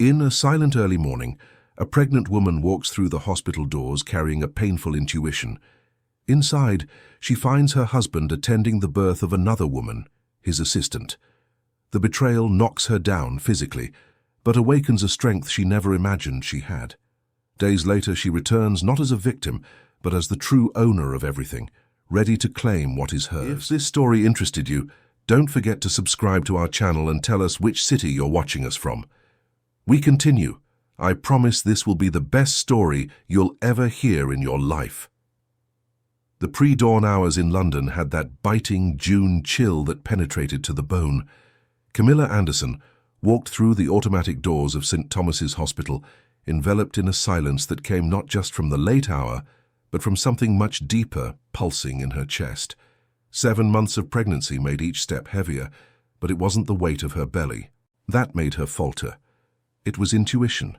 In a silent early morning, a pregnant woman walks through the hospital doors carrying a painful intuition. Inside, she finds her husband attending the birth of another woman, his assistant. The betrayal knocks her down physically, but awakens a strength she never imagined she had. Days later, she returns not as a victim, but as the true owner of everything, ready to claim what is hers. If this story interested you, don't forget to subscribe to our channel and tell us which city you're watching us from. We continue. I promise this will be the best story you'll ever hear in your life. The pre-dawn hours in London had that biting June chill that penetrated to the bone. Camilla Anderson walked through the automatic doors of St. Thomas's Hospital, enveloped in a silence that came not just from the late hour, but from something much deeper pulsing in her chest. 7 months of pregnancy made each step heavier, but it wasn't the weight of her belly. That made her falter. It was intuition.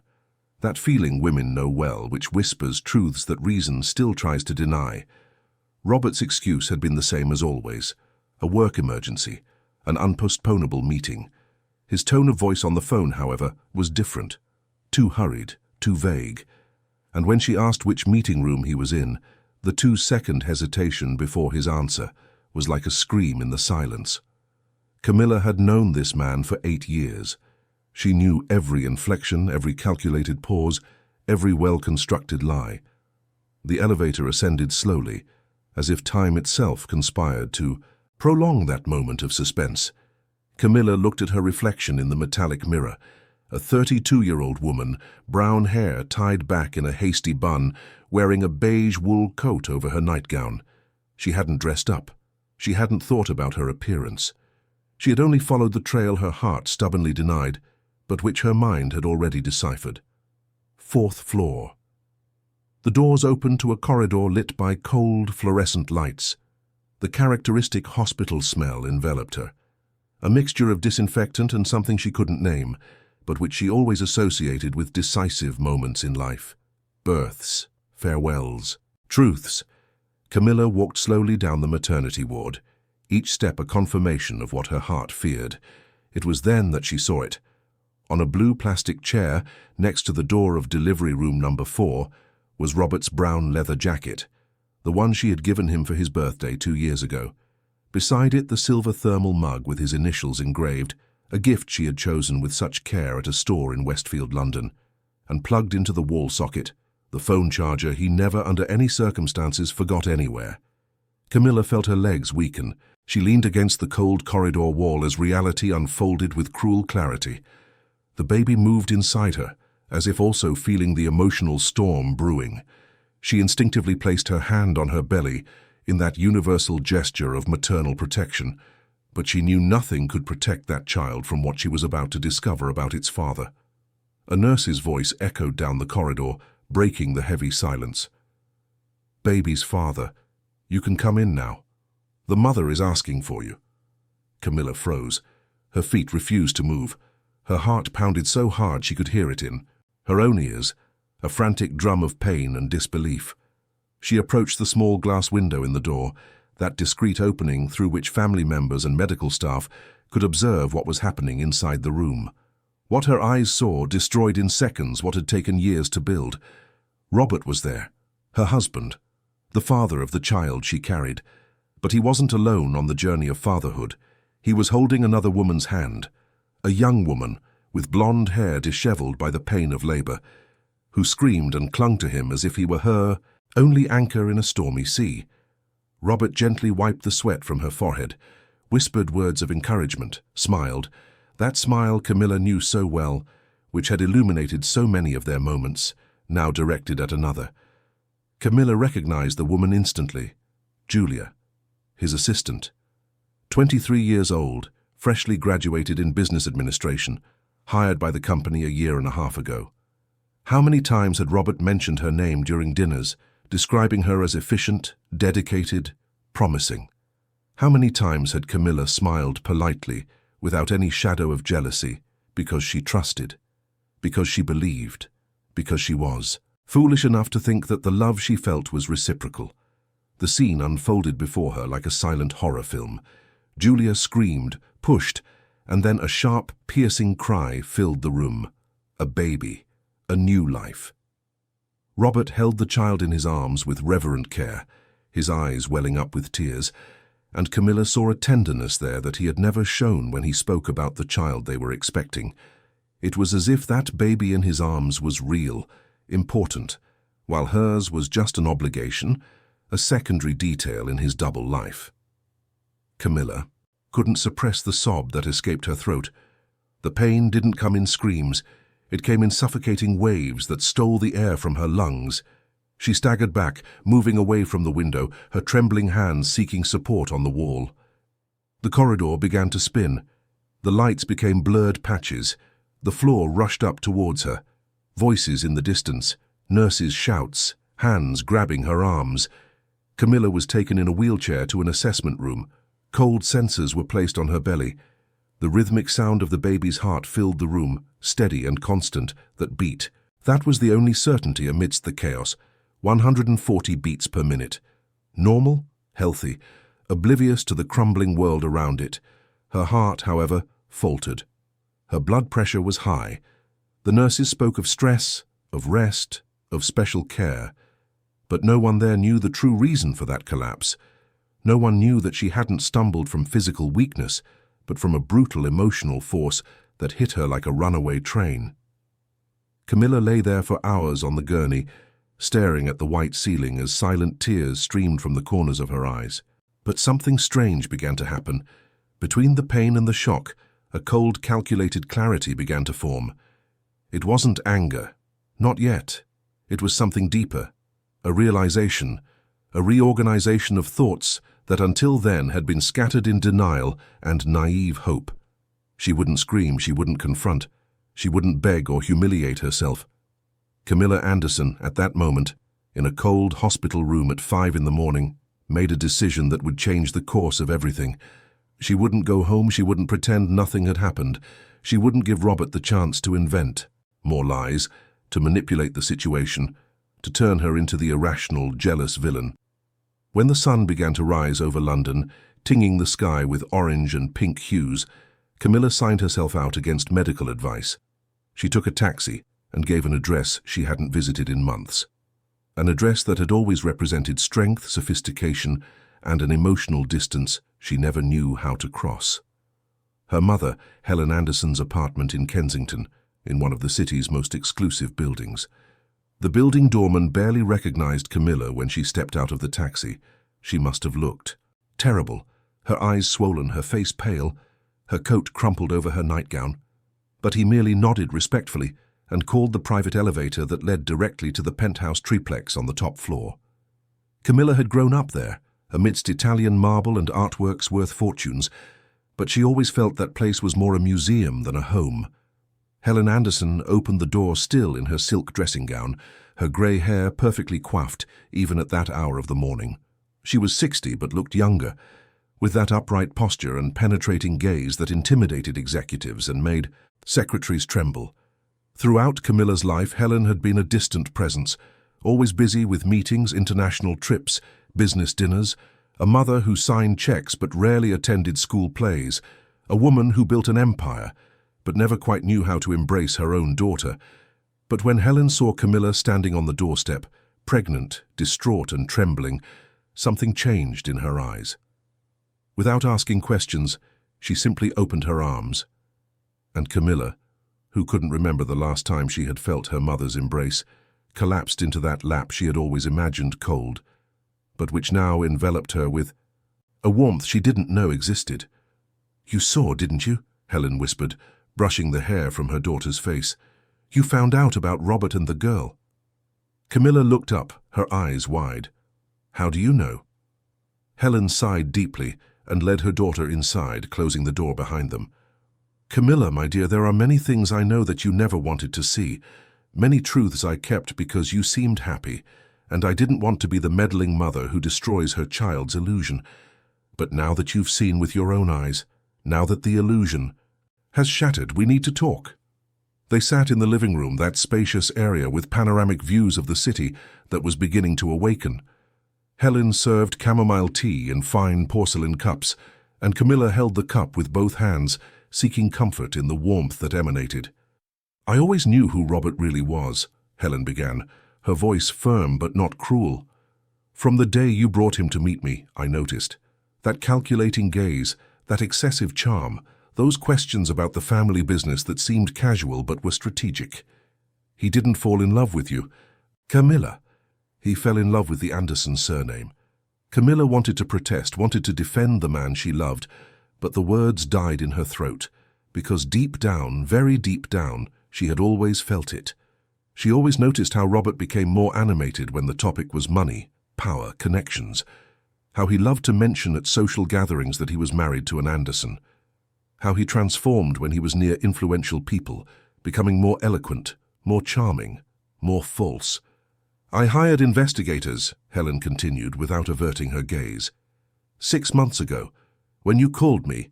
That feeling women know well, which whispers truths that reason still tries to deny. Robert's excuse had been the same as always: a work emergency, an unpostponable meeting. His tone of voice on the phone, however, was different. Too hurried, too vague. And when she asked which meeting room he was in, the 2-second hesitation before his answer was like a scream in the silence. Camilla had known this man for 8 years. She knew every inflection, every calculated pause, every well-constructed lie. The elevator ascended slowly, as if time itself conspired to prolong that moment of suspense. Camilla looked at her reflection in the metallic mirror, a 32-year-old woman, brown hair tied back in a hasty bun, wearing a beige wool coat over her nightgown. She hadn't dressed up. She hadn't thought about her appearance. She had only followed the trail her heart stubbornly denied, but which her mind had already deciphered. 4th floor. The doors opened to a corridor lit by cold, fluorescent lights. The characteristic hospital smell enveloped her. A mixture of disinfectant and something she couldn't name, but which she always associated with decisive moments in life. Births, farewells, truths. Camilla walked slowly down the maternity ward, each step a confirmation of what her heart feared. It was then that she saw it. On a blue plastic chair, next to the door of delivery room number 4, was Robert's brown leather jacket, the one she had given him for his birthday 2 years ago. Beside it, the silver thermal mug with his initials engraved, a gift she had chosen with such care at a store in Westfield, London. And plugged into the wall socket, the phone charger he never under any circumstances forgot anywhere. Camilla felt her legs weaken. She leaned against the cold corridor wall as reality unfolded with cruel clarity. The baby moved inside her, as if also feeling the emotional storm brewing. She instinctively placed her hand on her belly in that universal gesture of maternal protection, but she knew nothing could protect that child from what she was about to discover about its father. A nurse's voice echoed down the corridor, breaking the heavy silence. "Baby's father, you can come in now. The mother is asking for you." Camilla froze. Her feet refused to move. Her heart pounded so hard she could hear it in her own ears, a frantic drum of pain and disbelief. She approached the small glass window in the door, that discreet opening through which family members and medical staff could observe what was happening inside the room. What her eyes saw destroyed in seconds what had taken years to build. Robert was there, her husband, the father of the child she carried. But he wasn't alone on the journey of fatherhood. He was holding another woman's hand, a young woman with blonde hair disheveled by the pain of labor, who screamed and clung to him as if he were her only anchor in a stormy sea. Robert gently wiped the sweat from her forehead, whispered words of encouragement, smiled, that smile Camilla knew so well, which had illuminated so many of their moments, now directed at another. Camilla recognized the woman instantly. Julia, his assistant. 23 years old, freshly graduated in business administration, hired by the company a year and a half ago. How many times had Robert mentioned her name during dinners, describing her as efficient, dedicated, promising? How many times had Camilla smiled politely, without any shadow of jealousy, because she trusted, because she believed, because she was foolish enough to think that the love she felt was reciprocal. The scene unfolded before her like a silent horror film. Julia screamed, pushed, and then a sharp, piercing cry filled the room. a baby, a new life. Robert held the child in his arms with reverent care, his eyes welling up with tears, and Camilla saw a tenderness there that he had never shown when he spoke about the child they were expecting. It was as if that baby in his arms was real, important, while hers was just an obligation, a secondary detail in his double life. Camilla couldn't suppress the sob that escaped her throat. The pain didn't come in screams. It came in suffocating waves that stole the air from her lungs. She staggered back, moving away from the window, her trembling hands seeking support on the wall. The corridor began to spin. The lights became blurred patches. The floor rushed up towards her. Voices in the distance, nurses' shouts, hands grabbing her arms. Camilla was taken in a wheelchair to an assessment room. Cold sensors were placed on her belly. The rhythmic sound of the baby's heart filled the room, steady and constant, that beat. That was the only certainty amidst the chaos. 140 beats per minute. Normal, healthy, oblivious to the crumbling world around it. Her heart, however, faltered. Her blood pressure was high. The nurses spoke of stress, of rest, of special care. But no one there knew the true reason for that collapse. No one knew that she hadn't stumbled from physical weakness, but from a brutal emotional force that hit her like a runaway train. Camilla lay there for hours on the gurney, staring at the white ceiling as silent tears streamed from the corners of her eyes. But something strange began to happen. Between the pain and the shock, a cold, calculated clarity began to form. It wasn't anger. Not yet. It was something deeper. A realization, a reorganization of thoughts that until then had been scattered in denial and naive hope. She wouldn't scream, she wouldn't confront, she wouldn't beg or humiliate herself. Camilla Anderson, at that moment, in a cold hospital room at 5 in the morning, made a decision that would change the course of everything. She wouldn't go home, she wouldn't pretend nothing had happened. She wouldn't give Robert the chance to invent more lies, to manipulate the situation, to turn her into the irrational, jealous villain. When the sun began to rise over London, tinging the sky with orange and pink hues, Camilla signed herself out against medical advice. She took a taxi and gave an address she hadn't visited in months. An address that had always represented strength, sophistication, and an emotional distance she never knew how to cross. Her mother, Helen Anderson's apartment in Kensington, in one of the city's most exclusive buildings. The building doorman barely recognized Camilla when she stepped out of the taxi. She must have looked terrible, her eyes swollen, her face pale, her coat crumpled over her nightgown. But he merely nodded respectfully and called the private elevator that led directly to the penthouse triplex on the top floor. Camilla had grown up there, amidst Italian marble and artworks worth fortunes, but she always felt that place was more a museum than a home. Helen Anderson opened the door still in her silk dressing gown, her grey hair perfectly coiffed even at that hour of the morning. She was 60 but looked younger, with that upright posture and penetrating gaze that intimidated executives and made secretaries tremble. Throughout Camilla's life, Helen had been a distant presence, always busy with meetings, international trips, business dinners, a mother who signed checks but rarely attended school plays, a woman who built an empire, but never quite knew how to embrace her own daughter. But when Helen saw Camilla standing on the doorstep, pregnant, distraught and trembling, something changed in her eyes. Without asking questions, she simply opened her arms. And Camilla, who couldn't remember the last time she had felt her mother's embrace, collapsed into that lap she had always imagined cold, but which now enveloped her with a warmth she didn't know existed. "You saw, didn't you?" Helen whispered, brushing the hair from her daughter's face. "You found out about Robert and the girl." Camilla looked up, her eyes wide. "How do you know?" Helen sighed deeply and led her daughter inside, closing the door behind them. "Camilla, my dear, there are many things I know that you never wanted to see, many truths I kept because you seemed happy, and I didn't want to be the meddling mother who destroys her child's illusion. But now that you've seen with your own eyes, now that the illusion has shattered, we need to talk." They sat in the living room, that spacious area with panoramic views of the city that was beginning to awaken. Helen served chamomile tea in fine porcelain cups, and Camilla held the cup with both hands, seeking comfort in the warmth that emanated. I always knew who Robert really was, Helen began, her voice firm but not cruel. From the day you brought him to meet me, I noticed. That calculating gaze, that excessive charm, those questions about the family business that seemed casual but were strategic. He didn't fall in love with you. Camilla. He fell in love with the Anderson surname. Camilla wanted to protest, wanted to defend the man she loved, but the words died in her throat, because deep down, very deep down, she had always felt it. She always noticed how Robert became more animated when the topic was money, power, connections. How he loved to mention at social gatherings that he was married to an Anderson. How he transformed when he was near influential people, becoming more eloquent, more charming, more false. I hired investigators, Helen continued without averting her gaze. 6 months ago, when you called me,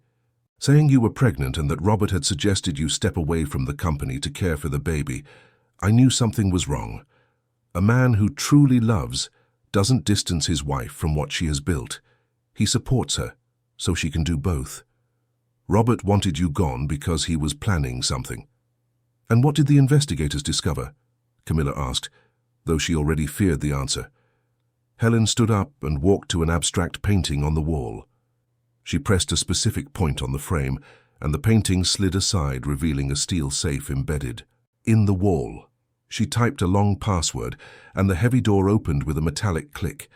saying you were pregnant and that Robert had suggested you step away from the company to care for the baby, I knew something was wrong. A man who truly loves doesn't distance his wife from what she has built. He supports her, so she can do both. Robert wanted you gone because he was planning something. And what did the investigators discover? Camilla asked, though she already feared the answer. Helen stood up and walked to an abstract painting on the wall. She pressed a specific point on the frame, and the painting slid aside, revealing a steel safe embedded in the wall. She typed a long password, and the heavy door opened with a metallic click.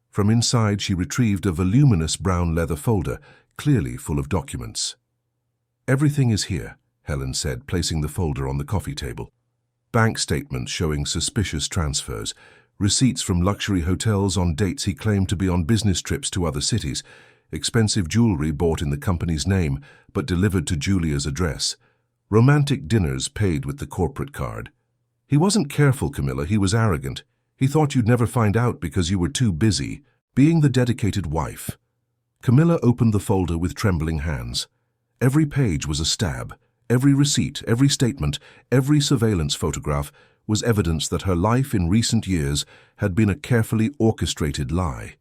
From inside, she retrieved a voluminous brown leather folder, clearly full of documents. Everything is here, Helen said, placing the folder on the coffee table. Bank statements showing suspicious transfers, receipts from luxury hotels on dates he claimed to be on business trips to other cities, expensive jewelry bought in the company's name but delivered to Julia's address, romantic dinners paid with the corporate card. He wasn't careful, Camilla, he was arrogant. He thought you'd never find out because you were too busy, being the dedicated wife. Camilla opened the folder with trembling hands. Every page was a stab. Every receipt, every statement, every surveillance photograph was evidence that her life in recent years had been a carefully orchestrated lie.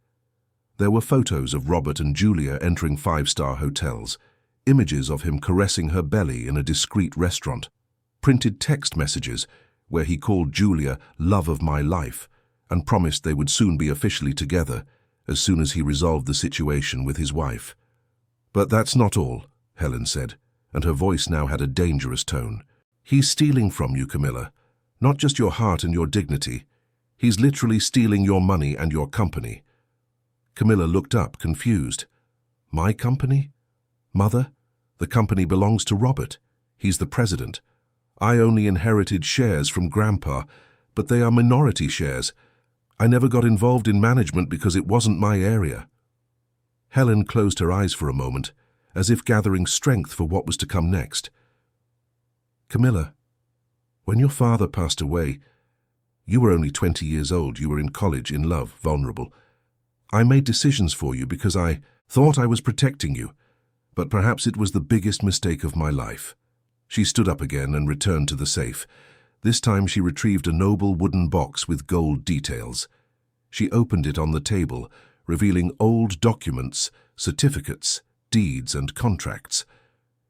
There were photos of Robert and Julia entering five-star hotels, images of him caressing her belly in a discreet restaurant, printed text messages where he called Julia love of my life and promised they would soon be officially together as soon as he resolved the situation with his wife. But that's not all, Helen said, and her voice now had a dangerous tone. He's stealing from you, Camilla, not just your heart and your dignity. He's literally stealing your money and your company. Camilla looked up, confused. My company? Mother, the company belongs to Robert. He's the president. I only inherited shares from Grandpa, but they are minority shares. I never got involved in management because it wasn't my area. Helen closed her eyes for a moment, as if gathering strength for what was to come next. Camilla, when your father passed away, you were only 20 years old. You were in college, in love, vulnerable. I made decisions for you because I thought I was protecting you, but perhaps it was the biggest mistake of my life. She stood up again and returned to the safe. This time she retrieved a noble wooden box with gold details. She opened it on the table, revealing old documents, certificates, deeds and contracts.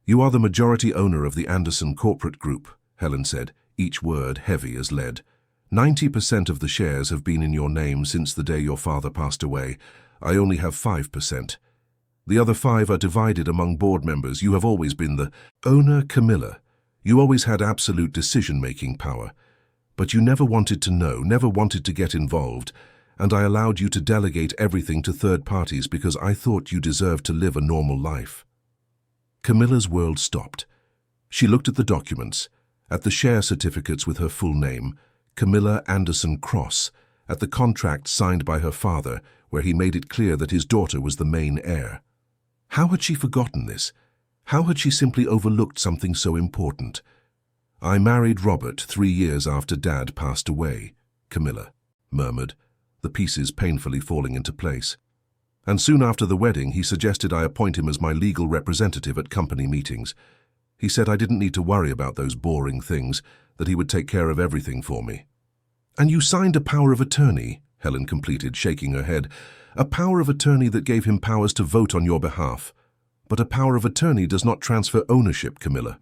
You are the majority owner of the Anderson corporate group, Helen said, each word heavy as lead. 90% of the shares have been in your name since the day your father passed away. I only have 5%. The other 5 are divided among board members. You have always been the owner, Camilla. You always had absolute decision-making power. But you never wanted to know, never wanted to get involved, and I allowed you to delegate everything to third parties because I thought you deserved to live a normal life. Camilla's world stopped. She looked at the documents, at the share certificates with her full name, Camilla Anderson Cross, at the contract signed by her father, where he made it clear that his daughter was the main heir. How had she forgotten this? How had she simply overlooked something so important? I married Robert 3 years after Dad passed away, Camilla murmured, the pieces painfully falling into place. And soon after the wedding, he suggested I appoint him as my legal representative at company meetings. He said I didn't need to worry about those boring things, that he would take care of everything for me. And you signed a power of attorney, Helen completed, shaking her head. A power of attorney that gave him powers to vote on your behalf. But a power of attorney does not transfer ownership, Camilla.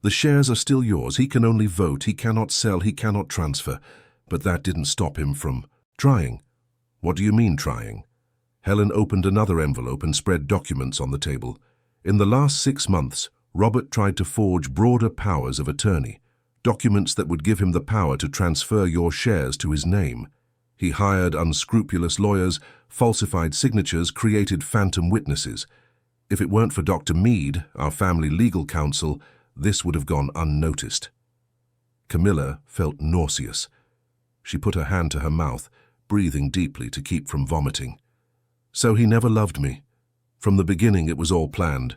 The shares are still yours. He can only vote. He cannot sell. He cannot transfer. But that didn't stop him from trying. What do you mean, trying? Helen opened another envelope and spread documents on the table. In the last 6 months, Robert tried to forge broader powers of attorney, documents that would give him the power to transfer your shares to his name. He hired unscrupulous lawyers, falsified signatures, created phantom witnesses. If it weren't for Dr. Meade, our family legal counsel, this would have gone unnoticed. Camilla felt nauseous. She put her hand to her mouth, breathing deeply to keep from vomiting. So he never loved me. From the beginning it was all planned.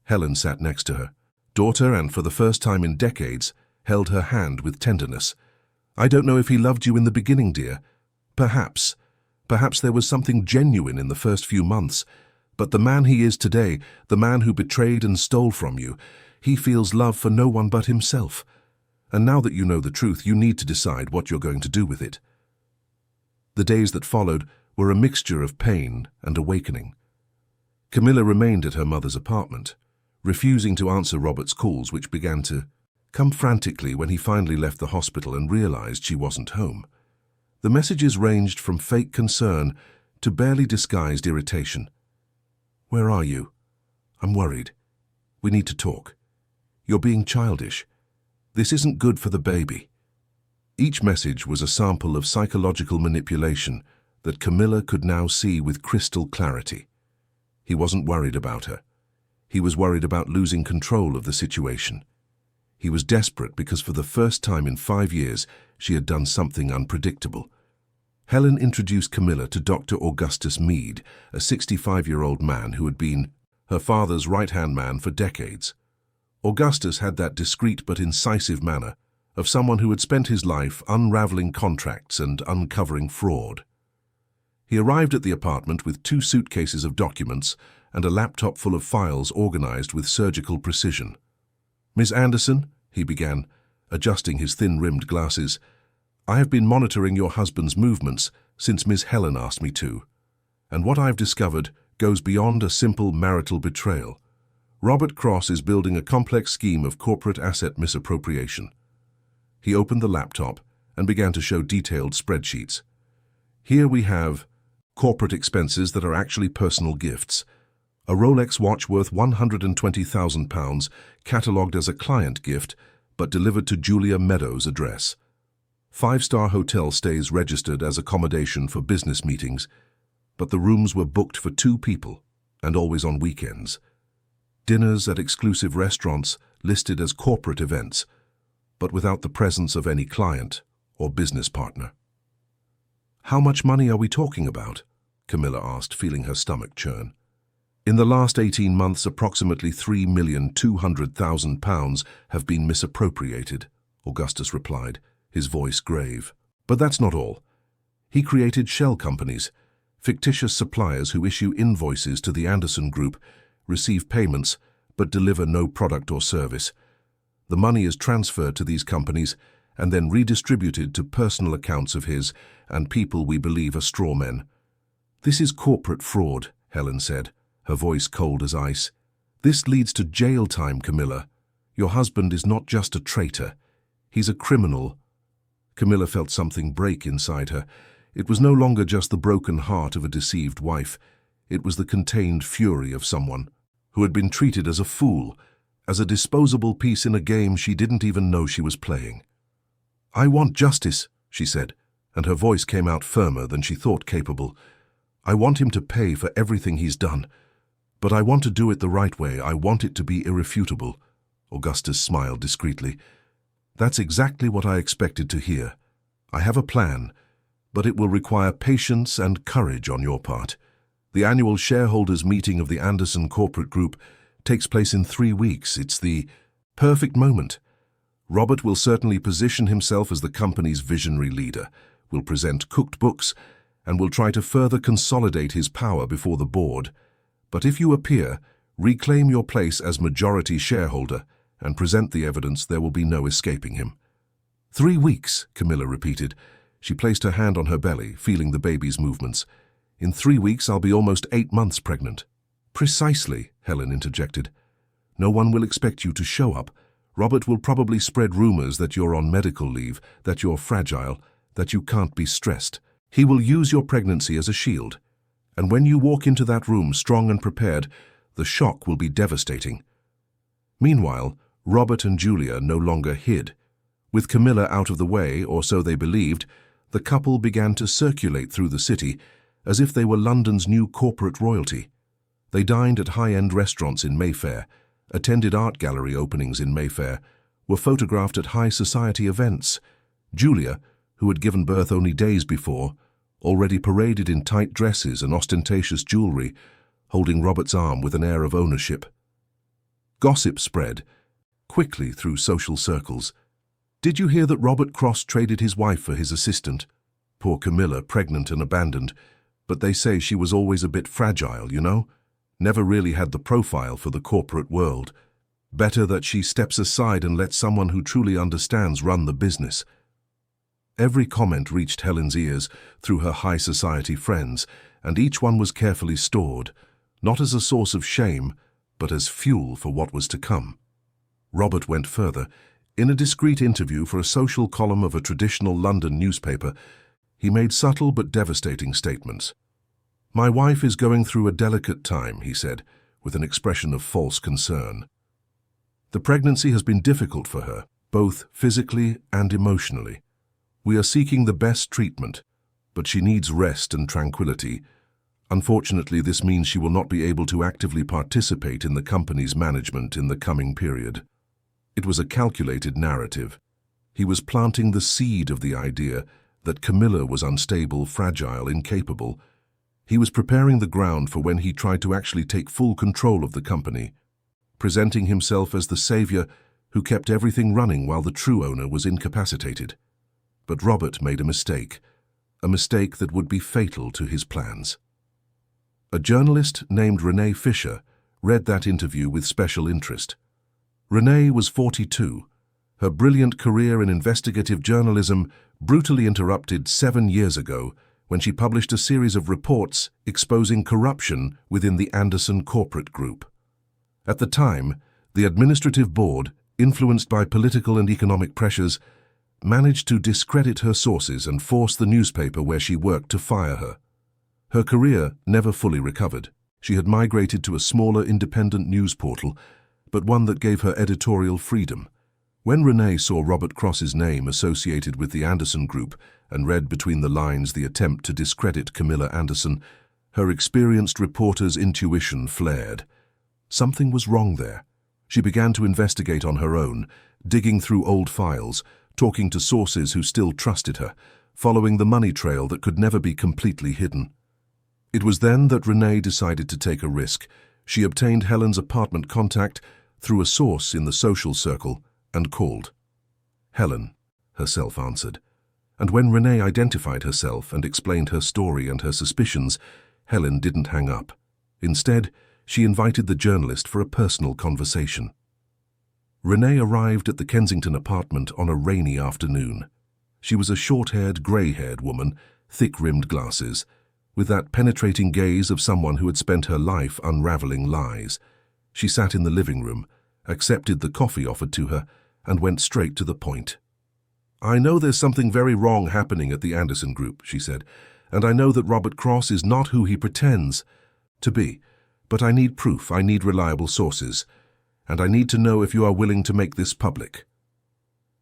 Helen sat next to her, daughter, and for the first time in decades, held her hand with tenderness. I don't know if he loved you in the beginning, dear. Perhaps there was something genuine in the first few months. But the man he is today, the man who betrayed and stole from you, he feels love for no one but himself. And now that you know the truth, you need to decide what you're going to do with it. The days that followed were a mixture of pain and awakening. Camilla remained at her mother's apartment, refusing to answer Robert's calls, which began to come frantically when he finally left the hospital and realized she wasn't home. The messages ranged from fake concern to barely disguised irritation. Where are you? I'm worried. We need to talk. You're being childish. This isn't good for the baby. Each message was a sample of psychological manipulation that Camilla could now see with crystal clarity. He wasn't worried about her. He was worried about losing control of the situation. He was desperate because for the first time in 5 years, she had done something unpredictable. Helen introduced Camilla to Dr. Augustus Meade, a 65-year-old man who had been her father's right-hand man for decades. Augustus had that discreet but incisive manner of someone who had spent his life unraveling contracts and uncovering fraud. He arrived at the apartment with 2 suitcases of documents and a laptop full of files organized with surgical precision. Miss Anderson, he began, adjusting his thin-rimmed glasses, I have been monitoring your husband's movements since Miss Helen asked me to, and what I've discovered goes beyond a simple marital betrayal. Robert Cross is building a complex scheme of corporate asset misappropriation. He opened the laptop and began to show detailed spreadsheets. Here we have corporate expenses that are actually personal gifts, a Rolex watch worth £120,000 catalogued as a client gift but delivered to Julia Meadows' address. 5-star hotel stays registered as accommodation for business meetings, but the rooms were booked for 2 people and always on weekends. Dinners at exclusive restaurants listed as corporate events, but without the presence of any client or business partner. How much money are we talking about? Camilla asked, feeling her stomach churn. In the last 18 months, approximately £3,200,000 have been misappropriated, Augustus replied, his voice grave. But that's not all. He created shell companies, fictitious suppliers who issue invoices to the Anderson Group, receive payments, but deliver no product or service. The money is transferred to these companies and then redistributed to personal accounts of his and people we believe are strawmen. This is corporate fraud, Helen said, her voice cold as ice. This leads to jail time, Camilla. Your husband is not just a traitor. He's a criminal. Camilla felt something break inside her. It was no longer just the broken heart of a deceived wife. It was the contained fury of someone who had been treated as a fool, as a disposable piece in a game she didn't even know she was playing. I want justice, she said, and her voice came out firmer than she thought capable. I want him to pay for everything he's done. But I want to do it the right way. I want it to be irrefutable. Augustus smiled discreetly. That's exactly what I expected to hear. I have a plan, but it will require patience and courage on your part. The annual shareholders' meeting of the Anderson Corporate Group takes place in 3 weeks. It's the perfect moment. Robert will certainly position himself as the company's visionary leader, will present cooked books, and will try to further consolidate his power before the board. But if you appear, reclaim your place as majority shareholder, and present the evidence, there will be no escaping him. 3 weeks, Camilla repeated. She placed her hand on her belly, feeling the baby's movements. In 3 weeks, I'll be almost 8 months pregnant. Precisely, Helen interjected. No one will expect you to show up. Robert will probably spread rumors that you're on medical leave, that you're fragile, that you can't be stressed. He will use your pregnancy as a shield. And when you walk into that room strong and prepared, the shock will be devastating. Meanwhile, Robert and Julia no longer hid. With Camilla out of the way, or so they believed, the couple began to circulate through the city as if they were London's new corporate royalty. They dined at high-end restaurants in Mayfair, attended art gallery openings in Mayfair, were photographed at high society events. Julia, who had given birth only days before, already paraded in tight dresses and ostentatious jewelry, holding Robert's arm with an air of ownership. Gossip spread quickly through social circles. Did you hear that Robert Cross traded his wife for his assistant? Poor Camilla, pregnant and abandoned, but they say she was always a bit fragile, you know? Never really had the profile for the corporate world. Better that she steps aside and lets someone who truly understands run the business. Every comment reached Helen's ears through her high society friends, and each one was carefully stored, not as a source of shame, but as fuel for what was to come. Robert went further. In a discreet interview for a social column of a traditional London newspaper, he made subtle but devastating statements. "My wife is going through a delicate time," he said, with an expression of false concern. "The pregnancy has been difficult for her, both physically and emotionally. We are seeking the best treatment, but she needs rest and tranquility. Unfortunately, this means she will not be able to actively participate in the company's management in the coming period." It was a calculated narrative. He was planting the seed of the idea that Camilla was unstable, fragile, incapable. He was preparing the ground for when he tried to actually take full control of the company, presenting himself as the savior who kept everything running while the true owner was incapacitated. But Robert made a mistake that would be fatal to his plans. A journalist named Renee Fisher read that interview with special interest. Renee was 42. Her brilliant career in investigative journalism brutally interrupted 7 years ago when she published a series of reports exposing corruption within the Anderson corporate group. At the time, the administrative board, influenced by political and economic pressures, managed to discredit her sources and force the newspaper where she worked to fire her. Her career never fully recovered. She had migrated to a smaller independent news portal, but one that gave her editorial freedom. When Renee saw Robert Cross's name associated with the Anderson Group and read between the lines the attempt to discredit Camilla Anderson, her experienced reporter's intuition flared. Something was wrong there. She began to investigate on her own, digging through old files, talking to sources who still trusted her, following the money trail that could never be completely hidden. It was then that Renee decided to take a risk. She obtained Helen's apartment contact through a source in the social circle and called. Helen herself answered. And when Renee identified herself and explained her story and her suspicions, Helen didn't hang up. Instead, she invited the journalist for a personal conversation. Renee arrived at the Kensington apartment on a rainy afternoon. She was a short-haired, grey-haired woman, thick-rimmed glasses, with that penetrating gaze of someone who had spent her life unraveling lies. She sat in the living room, accepted the coffee offered to her, and went straight to the point. "I know there's something very wrong happening at the Anderson Group," she said, "and I know that Robert Cross is not who he pretends to be. But I need proof, I need reliable sources, and I need to know if you are willing to make this public."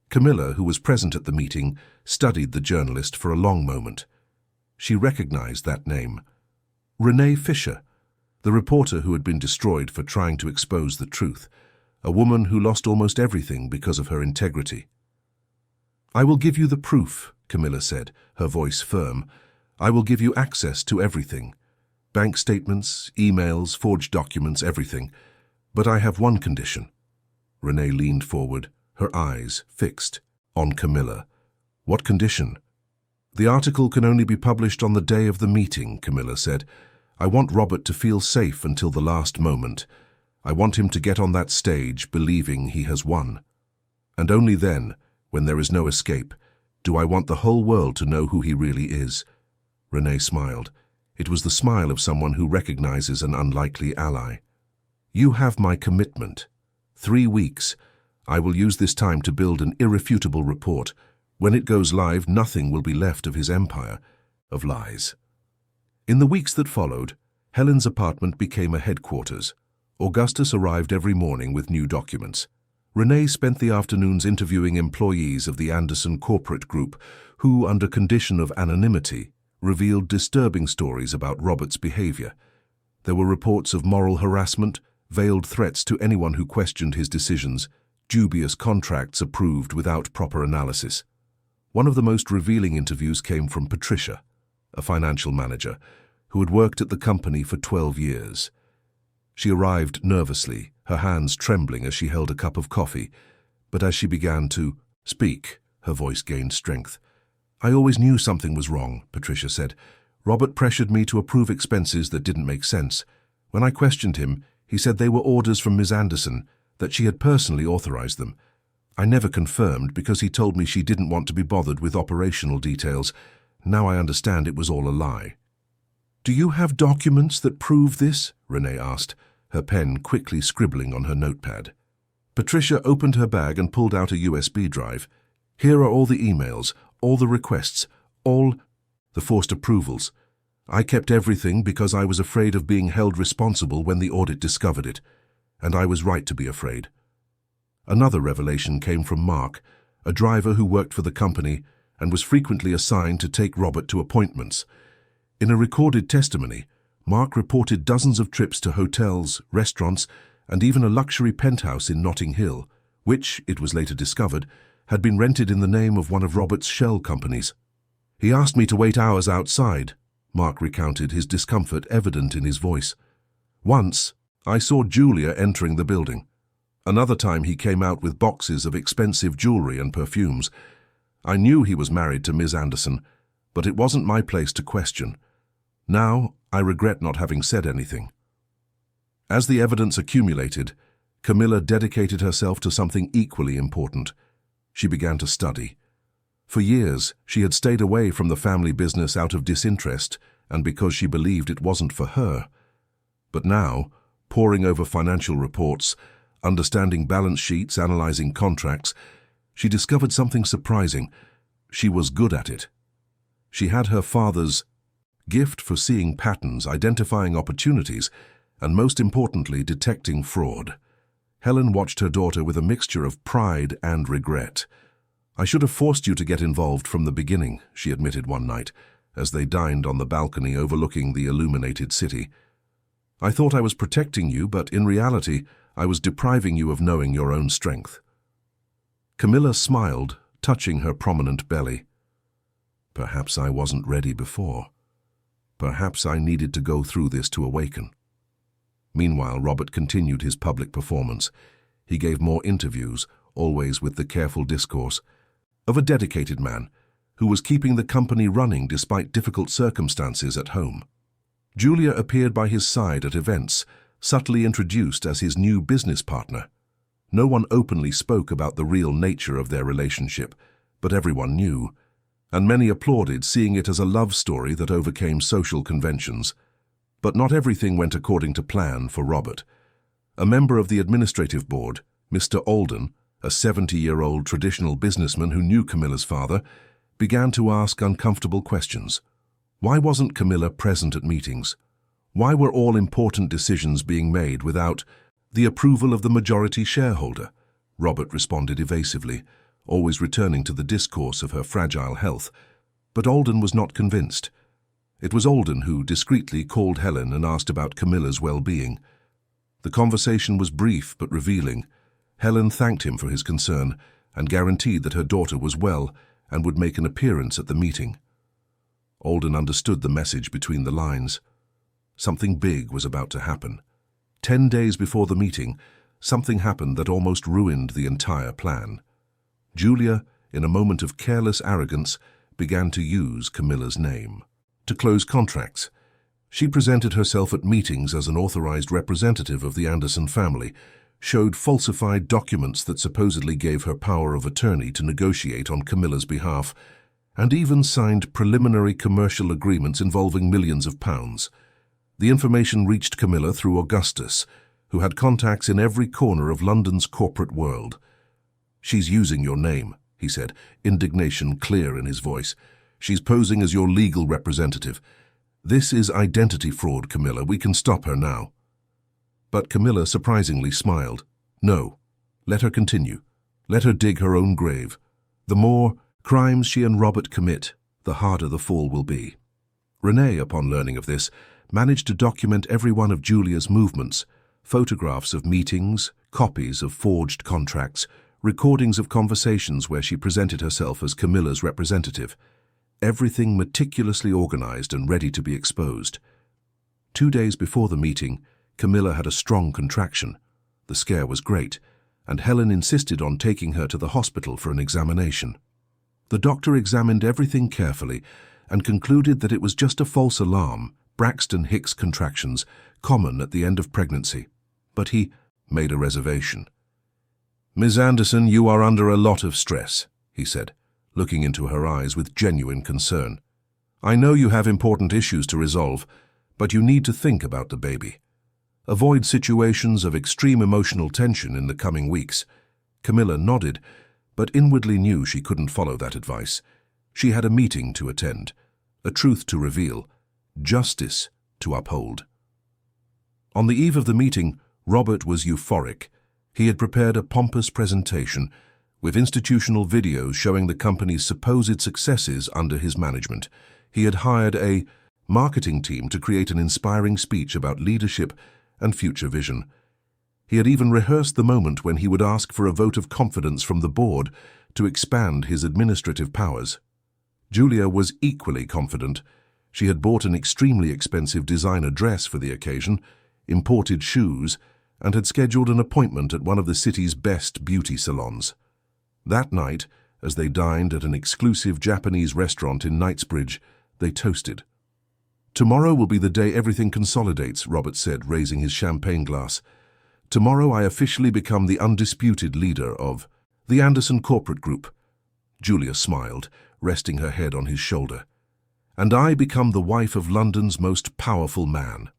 Camilla, who was present at the meeting, studied the journalist for a long moment. She recognized that name. Renee Fisher, the reporter who had been destroyed for trying to expose the truth, a woman who lost almost everything because of her integrity. "I will give you the proof," Camilla said, her voice firm. "I will give you access to everything. Bank statements, emails, forged documents, everything. But I have one condition." Renee leaned forward, her eyes fixed on Camilla. "What condition?" "The article can only be published on the day of the meeting," Camilla said. "I want Robert to feel safe until the last moment. I want him to get on that stage believing he has won. And only then, when there is no escape, do I want the whole world to know who he really is." Renee smiled. It was the smile of someone who recognizes an unlikely ally. "You have my commitment. 3 weeks. I will use this time to build an irrefutable report. When it goes live, nothing will be left of his empire of lies. In the weeks that followed, Helen's apartment became a headquarters. Augustus arrived every morning with new documents. Renee spent the afternoons interviewing employees of the Anderson corporate group who, under condition of anonymity, revealed disturbing stories about Robert's behavior. There were reports of moral harassment, veiled threats to anyone who questioned his decisions, dubious contracts approved without proper analysis. One of the most revealing interviews came from Patricia, a financial manager, who had worked at the company for 12 years. She arrived nervously, her hands trembling as she held a cup of coffee, but as she began to speak, her voice gained strength. "I always knew something was wrong," Patricia said. "Robert pressured me to approve expenses that didn't make sense. When I questioned him, he said they were orders from Ms. Anderson, that she had personally authorized them. I never confirmed because he told me she didn't want to be bothered with operational details. Now I understand it was all a lie." "Do you have documents that prove this?" Renee asked, her pen quickly scribbling on her notepad. Patricia opened her bag and pulled out a USB drive. "Here are all the emails, all the requests, all the forced approvals. I kept everything because I was afraid of being held responsible when the audit discovered it, and I was right to be afraid." Another revelation came from Mark, a driver who worked for the company and was frequently assigned to take Robert to appointments. In a recorded testimony, Mark reported dozens of trips to hotels, restaurants, and even a luxury penthouse in Notting Hill, which, it was later discovered, had been rented in the name of one of Robert's shell companies. "He asked me to wait hours outside," Mark recounted, his discomfort evident in his voice. "Once, I saw Julia entering the building. Another time he came out with boxes of expensive jewelry and perfumes. I knew he was married to Ms. Anderson, but it wasn't my place to question. Now, I regret not having said anything." As the evidence accumulated, Camilla dedicated herself to something equally important. She began to study. For years, she had stayed away from the family business out of disinterest and because she believed it wasn't for her. But now, poring over financial reports, understanding balance sheets, analyzing contracts, she discovered something surprising. She was good at it. She had her father's gift for seeing patterns, identifying opportunities, and most importantly, detecting fraud. Helen watched her daughter with a mixture of pride and regret. "I should have forced you to get involved from the beginning," she admitted one night, as they dined on the balcony overlooking the illuminated city. "I thought I was protecting you, but in reality, I was depriving you of knowing your own strength." Camilla smiled, touching her prominent belly. "Perhaps I wasn't ready before. Perhaps I needed to go through this to awaken." Meanwhile, Robert continued his public performance. He gave more interviews, always with the careful discourse of a dedicated man who was keeping the company running despite difficult circumstances at home. Julia appeared by his side at events, subtly introduced as his new business partner. No one openly spoke about the real nature of their relationship, but everyone knew, and many applauded, seeing it as a love story that overcame social conventions. But not everything went according to plan for Robert. A member of the administrative board, Mr. Alden, a 70-year-old traditional businessman who knew Camilla's father, began to ask uncomfortable questions. Why wasn't Camilla present at meetings? Why were all important decisions being made without the approval of the majority shareholder? Robert responded evasively, always returning to the discourse of her fragile health. But Alden was not convinced. It was Alden who discreetly called Helen and asked about Camilla's well-being. The conversation was brief but revealing. Helen thanked him for his concern and guaranteed that her daughter was well and would make an appearance at the meeting. Alden understood the message between the lines. Something big was about to happen. 10 days before the meeting, something happened that almost ruined the entire plan. Julia, in a moment of careless arrogance, began to use Camilla's name to close contracts. She presented herself at meetings as an authorized representative of the Anderson family, showed falsified documents that supposedly gave her power of attorney to negotiate on Camilla's behalf, and even signed preliminary commercial agreements involving millions of pounds. The information reached Camilla through Augustus, who had contacts in every corner of London's corporate world. "She's using your name," he said, indignation clear in his voice. "She's posing as your legal representative. This is identity fraud, Camilla. We can stop her now." But Camilla surprisingly smiled. "No. Let her continue. Let her dig her own grave. The more crimes she and Robert commit, the harder the fall will be." Renee, upon learning of this, managed to document every one of Julia's movements, photographs of meetings, copies of forged contracts, recordings of conversations where she presented herself as Camilla's representative. Everything meticulously organized and ready to be exposed. 2 days before the meeting, Camilla had a strong contraction. The scare was great, and Helen insisted on taking her to the hospital for an examination. The doctor examined everything carefully and concluded that it was just a false alarm, Braxton Hicks contractions, common at the end of pregnancy. But he made a reservation. "Ms. Anderson, you are under a lot of stress," he said, looking into her eyes with genuine concern. "I know you have important issues to resolve, but you need to think about the baby. Avoid situations of extreme emotional tension in the coming weeks." Camilla nodded, but inwardly knew she couldn't follow that advice. She had a meeting to attend, a truth to reveal, justice to uphold. On the eve of the meeting, Robert was euphoric. He had prepared a pompous presentation, with institutional videos showing the company's supposed successes under his management. He had hired a marketing team to create an inspiring speech about leadership and future vision. He had even rehearsed the moment when he would ask for a vote of confidence from the board to expand his administrative powers. Julia was equally confident. She had bought an extremely expensive designer dress for the occasion, imported shoes, and had scheduled an appointment at one of the city's best beauty salons. That night, as they dined at an exclusive Japanese restaurant in Knightsbridge, they toasted. "Tomorrow will be the day everything consolidates," Robert said, raising his champagne glass. "Tomorrow I officially become the undisputed leader of the Anderson Corporate Group." Julia smiled, resting her head on his shoulder. "And I become the wife of London's most powerful man."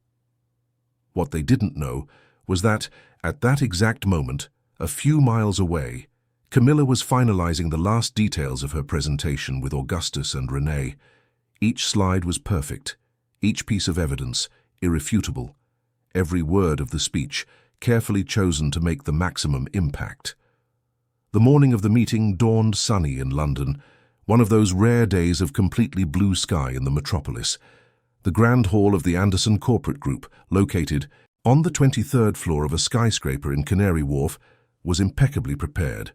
What they didn't know was that, at that exact moment, a few miles away, Camilla was finalizing the last details of her presentation with Augustus and Renee. Each slide was perfect, each piece of evidence irrefutable, every word of the speech carefully chosen to make the maximum impact. The morning of the meeting dawned sunny in London, one of those rare days of completely blue sky in the metropolis. The grand hall of the Anderson Corporate Group, located on the 23rd floor of a skyscraper in Canary Wharf, was impeccably prepared.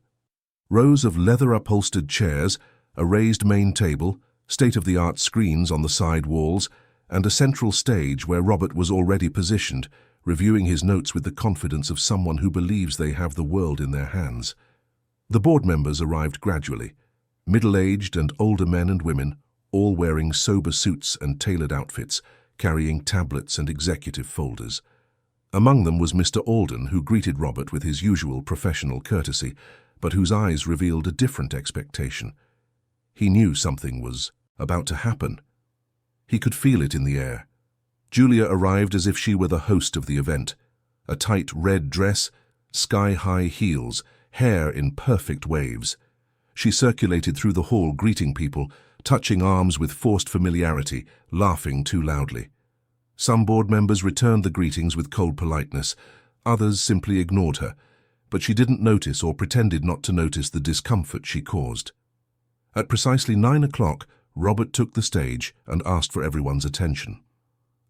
Rows of leather-upholstered chairs, a raised main table, state-of-the-art screens on the side walls, and a central stage where Robert was already positioned, reviewing his notes with the confidence of someone who believes they have the world in their hands. The board members arrived gradually, middle-aged and older men and women, all wearing sober suits and tailored outfits, carrying tablets and executive folders. Among them was Mr. Alden, who greeted Robert with his usual professional courtesy, but whose eyes revealed a different expectation. He knew something was about to happen. He could feel it in the air. Julia arrived as if she were the host of the event. A tight red dress, sky-high heels, hair in perfect waves. She circulated through the hall greeting people, touching arms with forced familiarity, laughing too loudly. Some board members returned the greetings with cold politeness, others simply ignored her, but she didn't notice or pretended not to notice the discomfort she caused. At precisely 9 o'clock, Robert took the stage and asked for everyone's attention.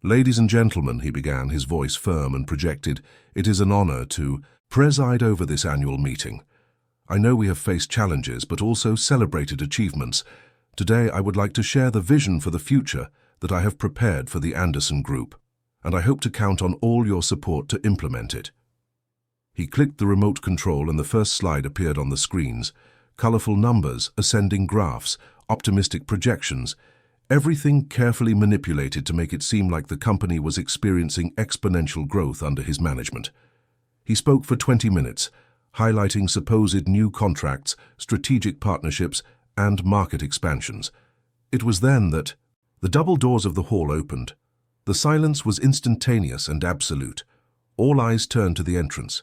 "Ladies and gentlemen," he began, his voice firm and projected, "it is an honor to preside over this annual meeting. I know we have faced challenges, but also celebrated achievements. Today I would like to share the vision for the future that I have prepared for the Anderson Group, and I hope to count on all your support to implement it." He clicked the remote control and the first slide appeared on the screens. Colorful numbers, ascending graphs, optimistic projections, everything carefully manipulated to make it seem like the company was experiencing exponential growth under his management. He spoke for 20 minutes, highlighting supposed new contracts, strategic partnerships, and market expansions. It was then that the double doors of the hall opened. The silence was instantaneous and absolute. All eyes turned to the entrance.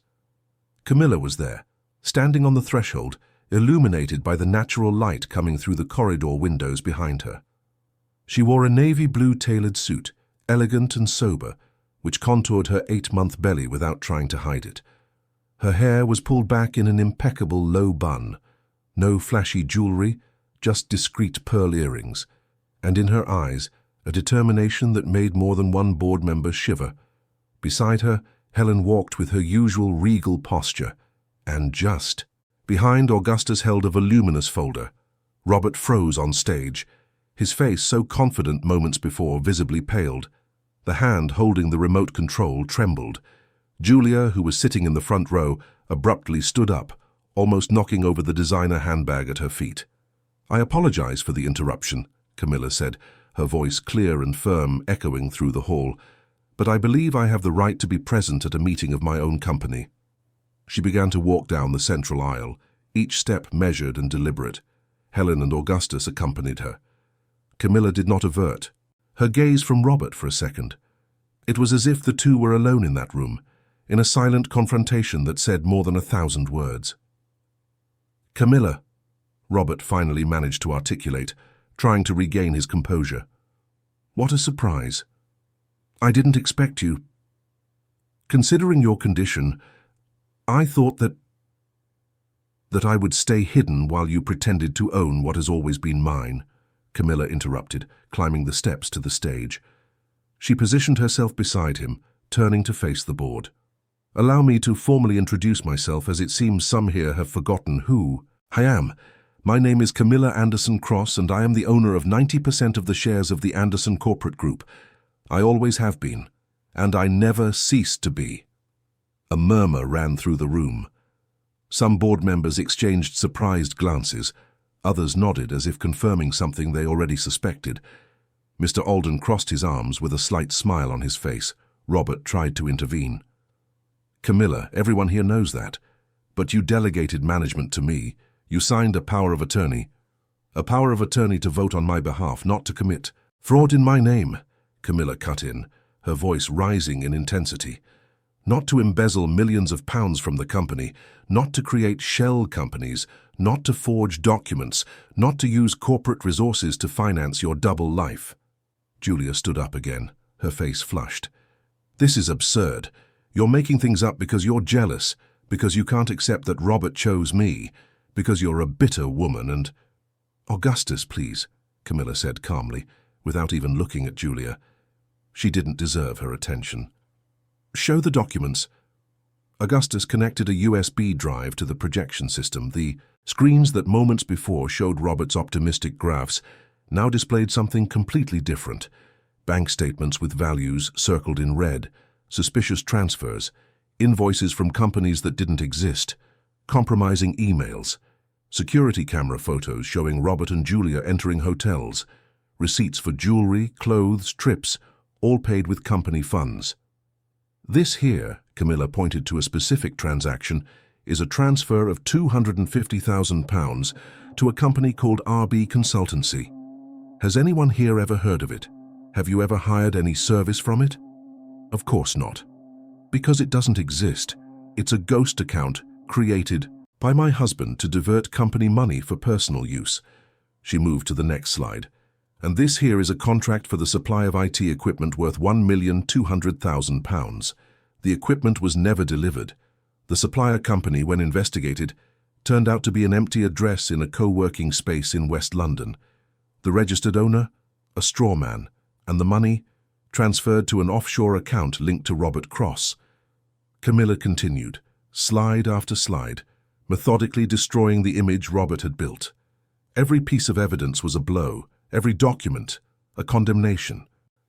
Camilla was there, standing on the threshold, illuminated by the natural light coming through the corridor windows behind her. She wore a navy blue tailored suit, elegant and sober, which contoured her 8-month belly without trying to hide it. Her hair was pulled back in an impeccable low bun, no flashy jewelry, just discreet pearl earrings, and in her eyes a determination that made more than one board member shiver. Beside her, Helen walked with her usual regal posture, and just behind, Augustus held a voluminous folder. Robert froze on stage, his face, so confident moments before, visibly paled. The hand holding the remote control trembled. Julia, who was sitting in the front row, abruptly stood up, almost knocking over the designer handbag at her feet. "I apologize for the interruption," Camilla said, her voice clear and firm, echoing through the hall, "but I believe I have the right to be present at a meeting of my own company." She began to walk down the central aisle, each step measured and deliberate. Helen and Augustus accompanied her. Camilla did not avert her gaze from Robert for a second. It was as if the two were alone in that room, in a silent confrontation that said more than 1,000 words. "Camilla," Robert finally managed to articulate, trying to regain his composure. "What a surprise. I didn't expect you. Considering your condition, I thought that I would stay hidden while you pretended to own what has always been mine," Camilla interrupted, climbing the steps to the stage. She positioned herself beside him, turning to face the board. "Allow me to formally introduce myself, as it seems some here have forgotten who I am. My name is Camilla Anderson Cross, and I am the owner of 90% of the shares of the Anderson Corporate Group. I always have been, and I never ceased to be." A murmur ran through the room. Some board members exchanged surprised glances. Others nodded as if confirming something they already suspected. Mr. Alden crossed his arms with a slight smile on his face. Robert tried to intervene. "Camilla, everyone here knows that. But you delegated management to me. You signed a power of attorney. A power of attorney to vote on my behalf, not to commit fraud in my name," Camilla cut in, her voice rising in intensity. "Not to embezzle millions of pounds from the company, not to create shell companies, not to forge documents, not to use corporate resources to finance your double life." Julia stood up again, her face flushed. "This is absurd. You're making things up because you're jealous, because you can't accept that Robert chose me, because you're a bitter woman and—" "Augustus, please," Camilla said calmly, without even looking at Julia. She didn't deserve her attention. "Show the documents." Augustus connected a USB drive to the projection system. The screens that moments before showed Robert's optimistic graphs now displayed something completely different. Bank statements with values circled in red, suspicious transfers, invoices from companies that didn't exist, compromising emails, security camera photos showing Robert and Julia entering hotels, receipts for jewelry, clothes, trips, all paid with company funds. "This here," Camilla pointed to a specific transaction, "is a transfer of £250,000 to a company called RB Consultancy. Has anyone here ever heard of it? Have you ever hired any service from it? Of course not. Because it doesn't exist. It's a ghost account created by my husband to divert company money for personal use." She moved to the next slide. "And this here is a contract for the supply of IT equipment worth £1,200,000. The equipment was never delivered. The supplier company, when investigated, turned out to be an empty address in a co-working space in West London. The registered owner, a straw man, and the money transferred to an offshore account linked to Robert Cross." Camilla continued, slide after slide, methodically destroying the image Robert had built. Every piece of evidence was a blow, every document a condemnation.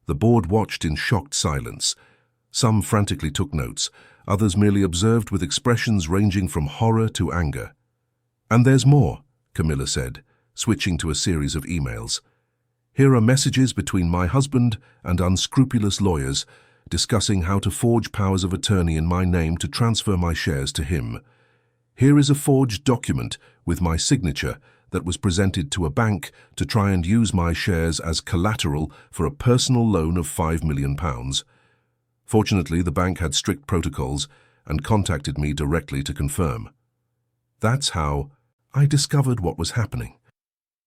The board watched in shocked silence. Some frantically took notes, others merely observed with expressions ranging from horror to anger. "And there's more," Camilla said, switching to a series of emails. "Here are messages between my husband and unscrupulous lawyers discussing how to forge powers of attorney in my name to transfer my shares to him. Here is a forged document with my signature that was presented to a bank to try and use my shares as collateral for a personal loan of £5 million. Fortunately, the bank had strict protocols and contacted me directly to confirm." That's how I discovered what was happening.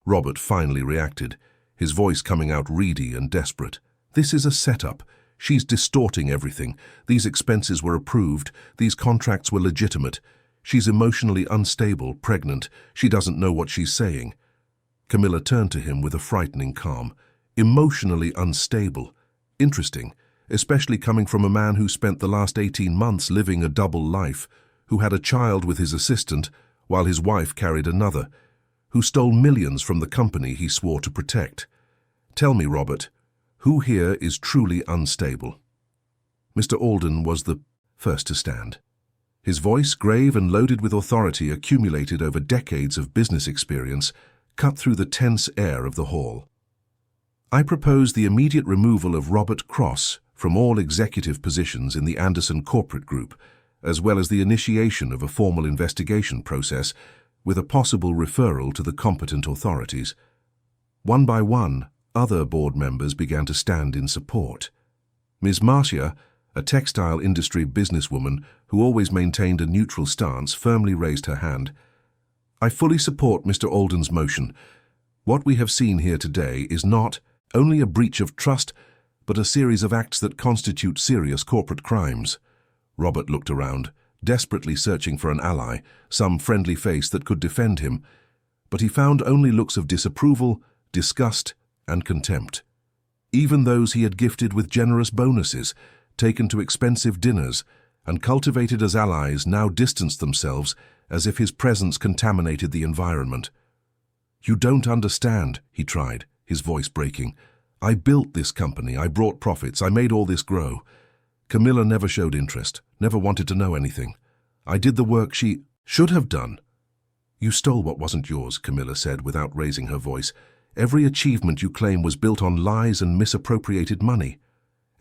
Robert finally reacted, his voice coming out reedy and desperate. This is a setup. She's distorting everything. These expenses were approved. These contracts were legitimate. She's emotionally unstable, pregnant. She doesn't know what she's saying. Camilla turned to him with a frightening calm. Emotionally unstable. Interesting, especially coming from a man who spent the last 18 months living a double life, who had a child with his assistant while his wife carried another, who stole millions from the company he swore to protect. Tell me, Robert, who here is truly unstable? Mr. Alden was the first to stand. His voice, grave and loaded with authority accumulated over decades of business experience, cut through the tense air of the hall. I propose the immediate removal of Robert Cross from all executive positions in the Anderson Corporate Group, as well as the initiation of a formal investigation process with a possible referral to the competent authorities. One by one, other board members began to stand in support. Ms. Marcia, a textile industry businesswoman who always maintained a neutral stance, firmly raised her hand. I fully support Mr. Alden's motion. What we have seen here today is not only a breach of trust, but a series of acts that constitute serious corporate crimes. Robert looked around, desperately searching for an ally, some friendly face that could defend him, but he found only looks of disapproval, disgust, and contempt. Even those he had gifted with generous bonuses, taken to expensive dinners, and cultivated as allies now distanced themselves as if his presence contaminated the environment. "You don't understand," he tried, his voice breaking. "I built this company, I brought profits, I made all this grow. Camilla never showed interest, never wanted to know anything. I did the work she should have done." "You stole what wasn't yours," Camilla said without raising her voice. "Every achievement you claim was built on lies and misappropriated money.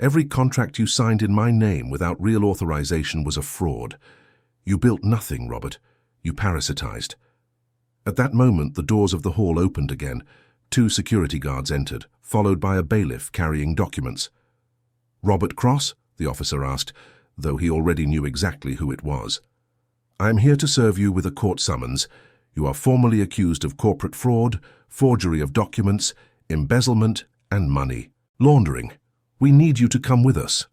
Every contract you signed in my name without real authorization was a fraud. You built nothing, Robert. You parasitized." At that moment, the doors of the hall opened again. 2 security guards entered, followed by a bailiff carrying documents. "Robert Cross?" the officer asked, though he already knew exactly who it was. "I am here to serve you with a court summons. You are formally accused of corporate fraud, forgery of documents, embezzlement, and money laundering. We need you to come with us."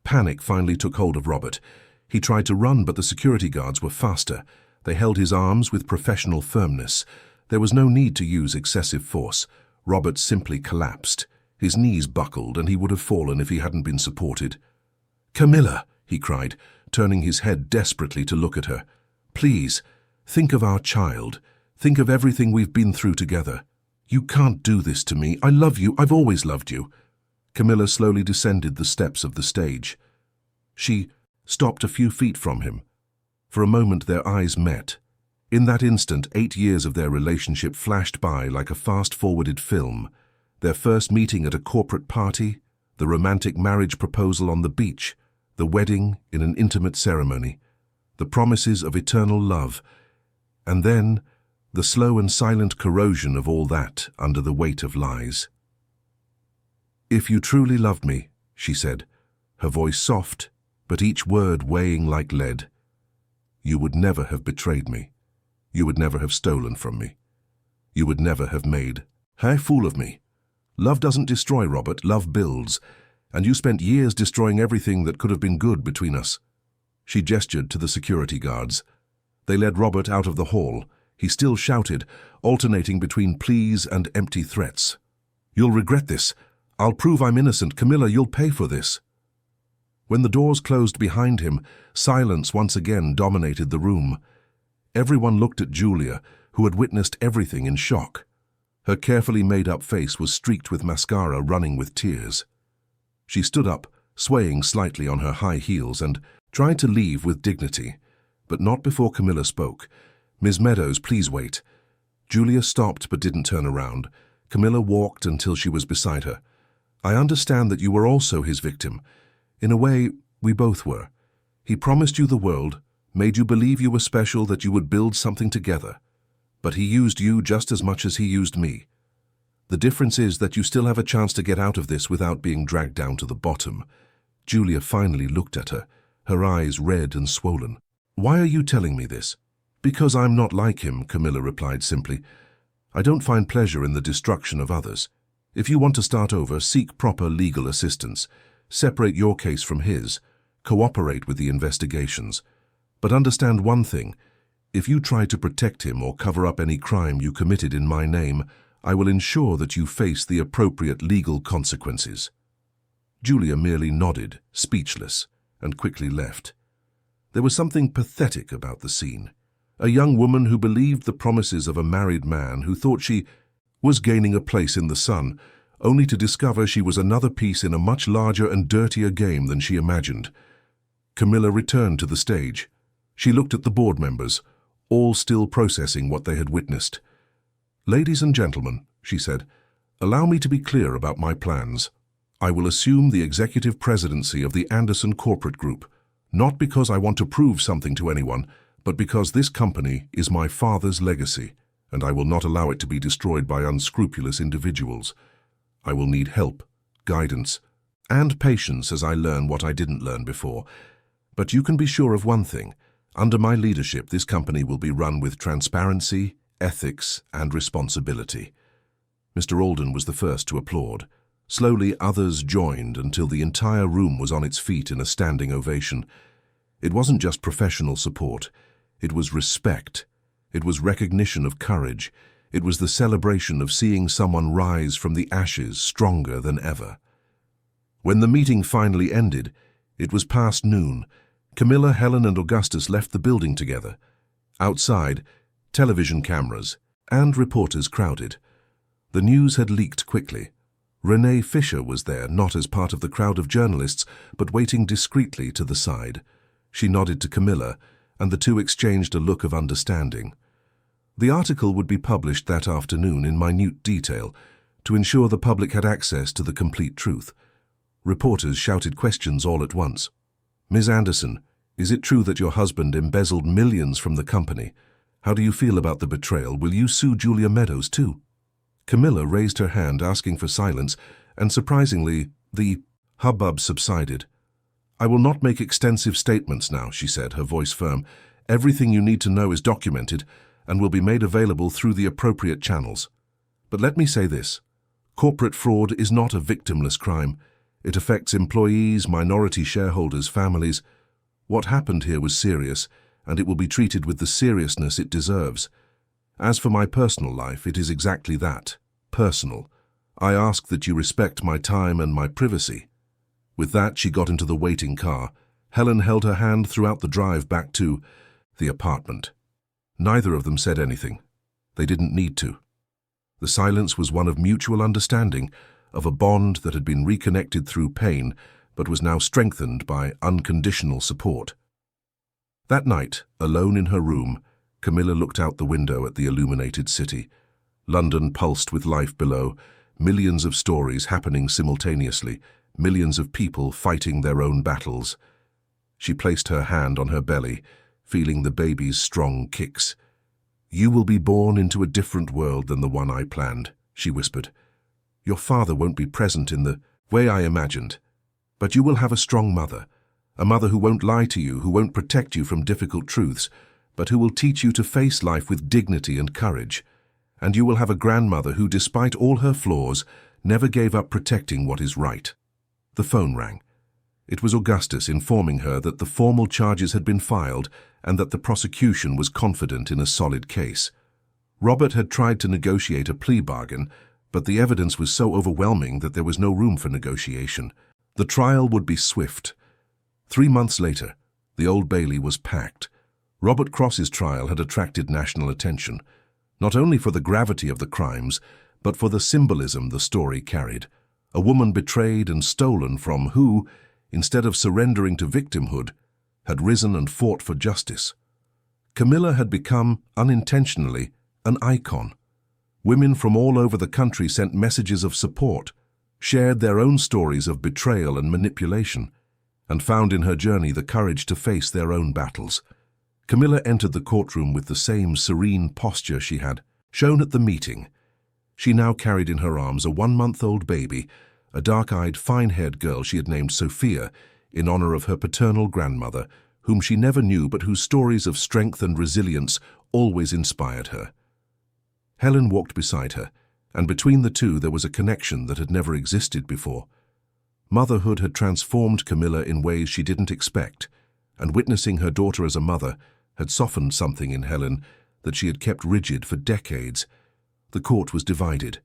Panic finally took hold of Robert. He tried to run, but the security guards were faster. They held his arms with professional firmness. There was no need to use excessive force. Robert simply collapsed. His knees buckled, and he would have fallen if he hadn't been supported. "Camilla," he cried, turning his head desperately to look at her. "Please, think of our child. Think of everything we've been through together. You can't do this to me. I love you. I've always loved you." Camilla slowly descended the steps of the stage. She stopped a few feet from him. For a moment their eyes met. In that instant, 8 years of their relationship flashed by like a fast-forwarded film. Their first meeting at a corporate party, the romantic marriage proposal on the beach, the wedding in an intimate ceremony, the promises of eternal love, and then the slow and silent corrosion of all that under the weight of lies. "If you truly loved me," she said, her voice soft, but each word weighing like lead, "you would never have betrayed me. You would never have stolen from me. You would never have made a fool of me. Love doesn't destroy, Robert. Love builds. And you spent years destroying everything that could have been good between us." She gestured to the security guards. They led Robert out of the hall. He still shouted, alternating between pleas and empty threats. "You'll regret this. I'll prove I'm innocent. Camilla, you'll pay for this." When the doors closed behind him, silence once again dominated the room. Everyone looked at Julia, who had witnessed everything, in shock. Her carefully made-up face was streaked with mascara running with tears. She stood up, swaying slightly on her high heels, and tried to leave with dignity, but not before Camilla spoke. "Ms. Meadows, please wait." Julia stopped but didn't turn around. Camilla walked until she was beside her. "I understand that you were also his victim. In a way, we both were. He promised you the world, made you believe you were special, that you would build something together. But he used you just as much as he used me. The difference is that you still have a chance to get out of this without being dragged down to the bottom." Julia finally looked at her, her eyes red and swollen. "Why are you telling me this?" Because I'm not like him, Camilla replied simply. I don't find pleasure in the destruction of others. If you want to start over, seek proper legal assistance. Separate your case from his. Cooperate with the investigations. But understand one thing. If you try to protect him or cover up any crime you committed in my name, I will ensure that you face the appropriate legal consequences. Julia merely nodded, speechless, and quickly left. There was something pathetic about the scene. A young woman who believed the promises of a married man who thought she was gaining a place in the sun, only to discover she was another piece in a much larger and dirtier game than she imagined. Camilla returned to the stage. She looked at the board members, all still processing what they had witnessed. Ladies and gentlemen, she said, allow me to be clear about my plans. I will assume the executive presidency of the Anderson Corporate Group, not because I want to prove something to anyone, but because this company is my father's legacy, and I will not allow it to be destroyed by unscrupulous individuals. I will need help, guidance, and patience as I learn what I didn't learn before. But you can be sure of one thing. Under my leadership, this company will be run with transparency, ethics, and responsibility. Mr. Alden was the first to applaud. Slowly, others joined until the entire room was on its feet in a standing ovation. It wasn't just professional support. It was respect. It was recognition of courage. It was the celebration of seeing someone rise from the ashes stronger than ever. When the meeting finally ended, it was past noon. Camilla, Helen, and Augustus left the building together. Outside, television cameras and reporters crowded. The news had leaked quickly. Renee Fisher was there, not as part of the crowd of journalists, but waiting discreetly to the side. She nodded to Camilla, and the two exchanged a look of understanding. The article would be published that afternoon in minute detail to ensure the public had access to the complete truth. Reporters shouted questions all at once. Ms. Anderson, is it true that your husband embezzled millions from the company? How do you feel about the betrayal? Will you sue Julia Meadows too? Camilla raised her hand, asking for silence, and surprisingly, the hubbub subsided. I will not make extensive statements now, she said, her voice firm. Everything you need to know is documented and will be made available through the appropriate channels. But let me say this. Corporate fraud is not a victimless crime. It affects employees, minority shareholders, families. What happened here was serious, and it will be treated with the seriousness it deserves. As for my personal life, it is exactly that, personal. I ask that you respect my time and my privacy. With that, she got into the waiting car. Helen held her hand throughout the drive back to the apartment. Neither of them said anything. They didn't need to. The silence was one of mutual understanding, of a bond that had been reconnected through pain, but was now strengthened by unconditional support. That night, alone in her room, Camilla looked out the window at the illuminated city. London pulsed with life below, millions of stories happening simultaneously, millions of people fighting their own battles. She placed her hand on her belly, feeling the baby's strong kicks. You will be born into a different world than the one I planned, she whispered. Your father won't be present in the way I imagined, but you will have a strong mother, a mother who won't lie to you, who won't protect you from difficult truths, but who will teach you to face life with dignity and courage. And you will have a grandmother who, despite all her flaws, never gave up protecting what is right. The phone rang. It was Augustus informing her that the formal charges had been filed and that the prosecution was confident in a solid case. Robert had tried to negotiate a plea bargain, but the evidence was so overwhelming that there was no room for negotiation. The trial would be swift. 3 months later, the Old Bailey was packed. Robert Cross's trial had attracted national attention, not only for the gravity of the crimes, but for the symbolism the story carried. A woman betrayed and stolen from who, instead of surrendering to victimhood, had risen and fought for justice. Camilla had become, unintentionally, an icon. Women from all over the country sent messages of support, shared their own stories of betrayal and manipulation, and found in her journey the courage to face their own battles. Camilla entered the courtroom with the same serene posture she had shown at the meeting. She now carried in her arms a 1-month-old baby, a dark-eyed, fine-haired girl she had named Sophia in honor of her paternal grandmother, whom she never knew but whose stories of strength and resilience always inspired her. Helen walked beside her, and between the two there was a connection that had never existed before. Motherhood had transformed Camilla in ways she didn't expect, and witnessing her daughter as a mother had softened something in Helen that she had kept rigid for decades. The court was divided.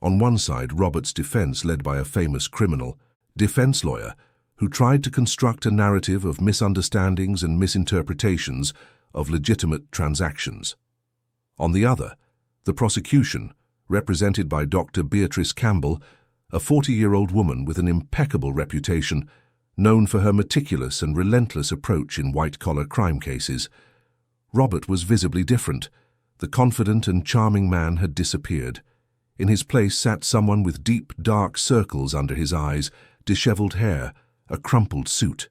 On one side, Robert's defense, led by a famous criminal defense lawyer, who tried to construct a narrative of misunderstandings and misinterpretations of legitimate transactions. On the other, the prosecution, represented by Dr. Beatrice Campbell, a 40-year-old woman with an impeccable reputation, known for her meticulous and relentless approach in white-collar crime cases. Robert was visibly different. The confident and charming man had disappeared. In his place sat someone with deep, dark circles under his eyes, disheveled hair, a crumpled suit.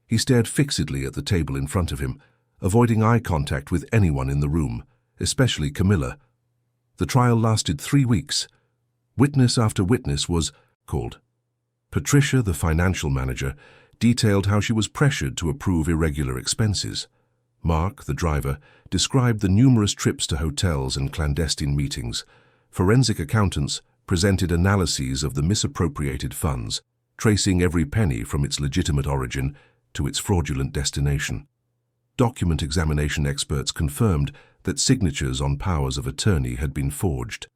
He stared fixedly at the table in front of him, avoiding eye contact with anyone in the room, especially Camilla. The trial lasted 3 weeks. Witness after witness was called. Patricia, the financial manager, detailed how she was pressured to approve irregular expenses. Mark, the driver, described the numerous trips to hotels and clandestine meetings. Forensic accountants presented analyses of the misappropriated funds, tracing every penny from its legitimate origin to its fraudulent destination. Document examination experts confirmed that signatures on powers of attorney had been forged.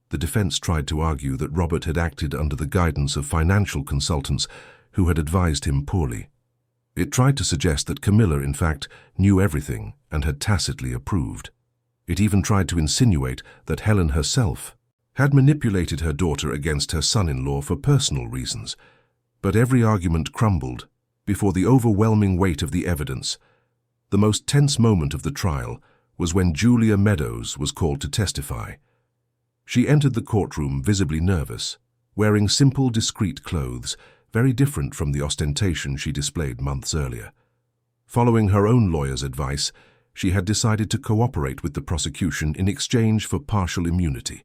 The defense tried to argue that Robert had acted under the guidance of financial consultants who had advised him poorly. It tried to suggest that Camilla, in fact, knew everything and had tacitly approved. It even tried to insinuate that Helen herself had manipulated her daughter against her son-in-law for personal reasons. But every argument crumbled before the overwhelming weight of the evidence. The most tense moment of the trial was when Julia Meadows was called to testify. She entered the courtroom visibly nervous, wearing simple, discreet clothes, very different from the ostentation she displayed months earlier. Following her own lawyer's advice, she had decided to cooperate with the prosecution in exchange for partial immunity.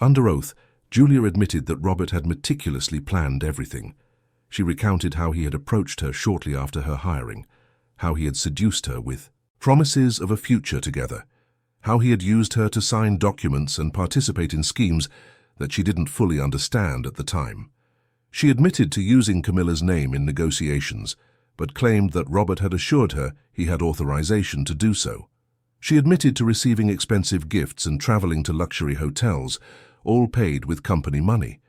Under oath, Julia admitted that Robert had meticulously planned everything. She recounted how he had approached her shortly after her hiring, how he had seduced her with promises of a future together, how he had used her to sign documents and participate in schemes that she didn't fully understand at the time. She admitted to using Camilla's name in negotiations, but claimed that Robert had assured her he had authorization to do so. She admitted to receiving expensive gifts and traveling to luxury hotels, all paid with company money.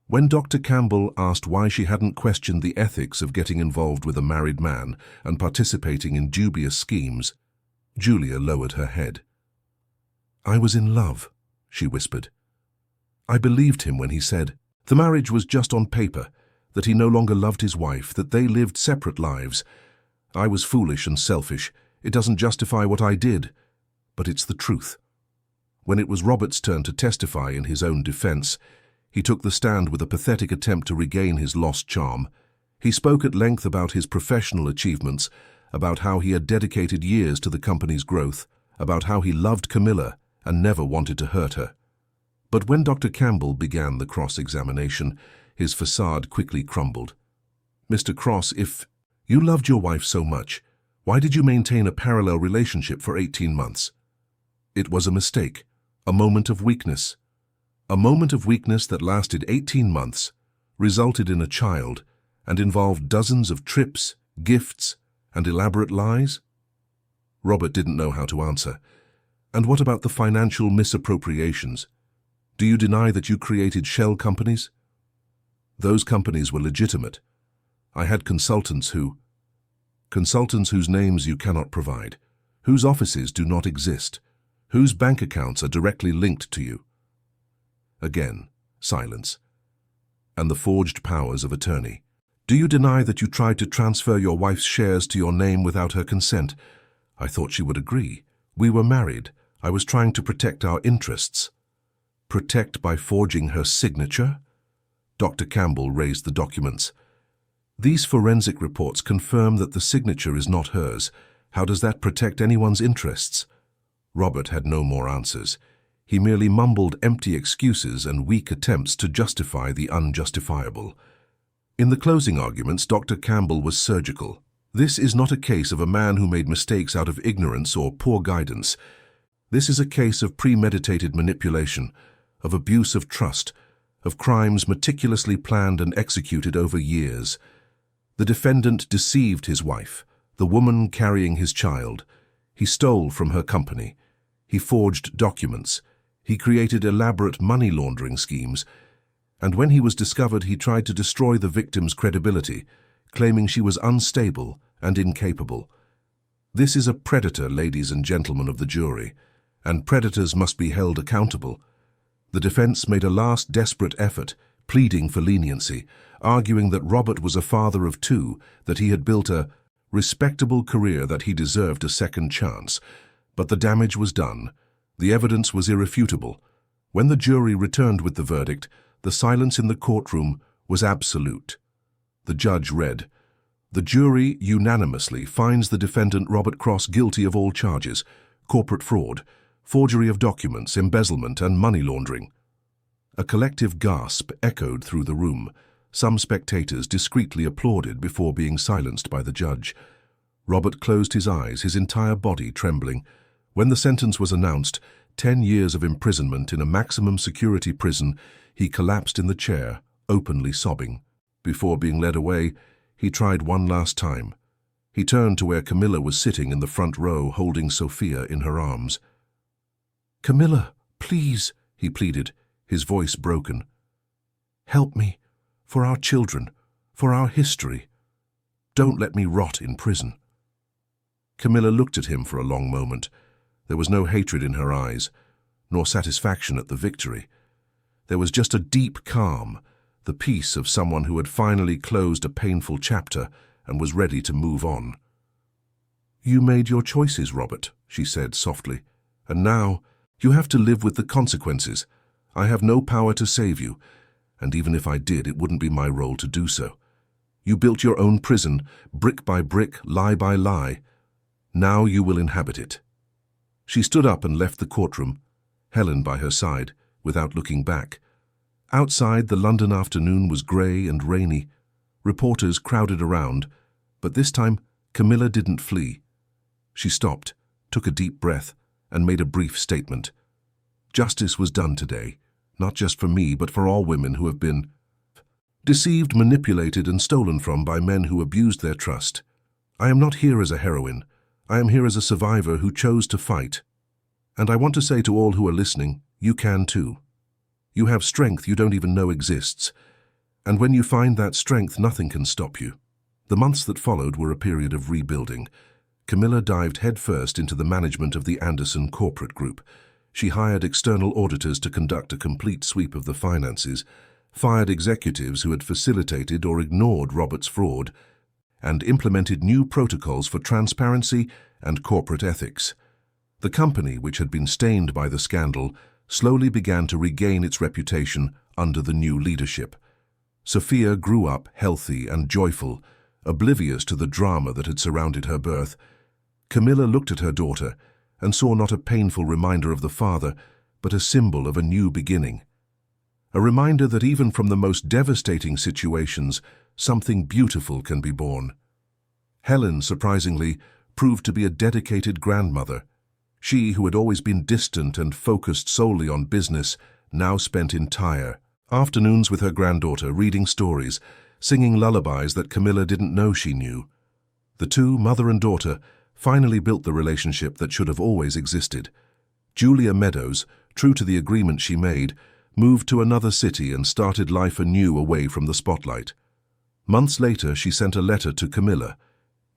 When Dr. Campbell asked why she hadn't questioned the ethics of getting involved with a married man and participating in dubious schemes, Julia lowered her head. "I was in love," she whispered. "I believed him when he said the marriage was just on paper, that he no longer loved his wife, that they lived separate lives. I was foolish and selfish. It doesn't justify what I did, but it's the truth." When it was Robert's turn to testify in his own defense, he took the stand with a pathetic attempt to regain his lost charm. He spoke at length about his professional achievements, about how he had dedicated years to the company's growth, about how he loved Camilla and never wanted to hurt her. But when Dr. Campbell began the cross-examination, his facade quickly crumbled. "Mr. Cross, if you loved your wife so much, why did you maintain a parallel relationship for 18 months? It was a mistake, a moment of weakness. A moment of weakness that lasted 18 months, resulted in a child, and involved dozens of trips, gifts, and elaborate lies?" Robert didn't know how to answer. "And what about the financial misappropriations? Do you deny that you created shell companies?" "Those companies were legitimate. I had consultants whose names you cannot provide, whose offices do not exist, whose bank accounts are directly linked to you." Again, silence. "And the forged powers of attorney. Do you deny that you tried to transfer your wife's shares to your name without her consent? I thought she would agree. We were married. I was trying to protect our interests." "Protect by forging her signature?" Dr. Campbell raised the documents. "These forensic reports confirm that the signature is not hers. How does that protect anyone's interests?" Robert had no more answers. He merely mumbled empty excuses and weak attempts to justify the unjustifiable. In the closing arguments, Dr. Campbell was surgical. This is not a case of a man who made mistakes out of ignorance or poor guidance. This is a case of premeditated manipulation, of abuse of trust, of crimes meticulously planned and executed over years. The defendant deceived his wife, the woman carrying his child. He stole from her company. He forged documents. He created elaborate money laundering schemes. And when he was discovered, he tried to destroy the victim's credibility, claiming she was unstable and incapable. This is a predator, ladies and gentlemen of the jury, and predators must be held accountable. The defense made a last desperate effort, pleading for leniency, arguing that Robert was a father of two, that he had built a respectable career, that he deserved a second chance. But the damage was done. The evidence was irrefutable. When the jury returned with the verdict, the silence in the courtroom was absolute. The judge read, "The jury unanimously finds the defendant Robert Cross guilty of all charges: corporate fraud, forgery of documents, embezzlement, and money laundering." A collective gasp echoed through the room. Some spectators discreetly applauded before being silenced by the judge. Robert closed his eyes, his entire body trembling. When the sentence was announced, 10 years of imprisonment in a maximum security prison, he collapsed in the chair, openly sobbing. Before being led away, he tried one last time. He turned to where Camilla was sitting in the front row, holding Sophia in her arms. "Camilla, please," he pleaded, his voice broken. "Help me, for our children, for our history. Don't let me rot in prison." Camilla looked at him for a long moment. There was no hatred in her eyes, nor satisfaction at the victory. There was just a deep calm, the peace of someone who had finally closed a painful chapter and was ready to move on. "You made your choices, Robert," she said softly, "and now you have to live with the consequences. I have no power to save you, and even if I did, it wouldn't be my role to do so. You built your own prison, brick by brick, lie by lie. Now you will inhabit it." She stood up and left the courtroom, Helen by her side, without looking back. Outside, the London afternoon was grey and rainy. Reporters crowded around, but this time Camilla didn't flee. She stopped, took a deep breath, and made a brief statement. "Justice was done today, not just for me, but for all women who have been deceived, manipulated, and stolen from by men who abused their trust. I am not here as a heroine. I am here as a survivor who chose to fight. And I want to say to all who are listening, you can too. You have strength you don't even know exists. And when you find that strength, nothing can stop you." The months that followed were a period of rebuilding. Camilla dived headfirst into the management of the Anderson corporate group. She hired external auditors to conduct a complete sweep of the finances, fired executives who had facilitated or ignored Robert's fraud, and implemented new protocols for transparency and corporate ethics. The company, which had been stained by the scandal, slowly began to regain its reputation under the new leadership. Sophia grew up healthy and joyful, oblivious to the drama that had surrounded her birth. Camilla looked at her daughter and saw not a painful reminder of the father, but a symbol of a new beginning. A reminder that even from the most devastating situations, something beautiful can be born. Helen, surprisingly, proved to be a dedicated grandmother. She, who had always been distant and focused solely on business, now spent entire afternoons with her granddaughter, reading stories, singing lullabies that Camilla didn't know she knew. The two, mother and daughter, finally built the relationship that should have always existed. Julia Meadows, true to the agreement she made, moved to another city and started life anew away from the spotlight. Months later, she sent a letter to Camilla.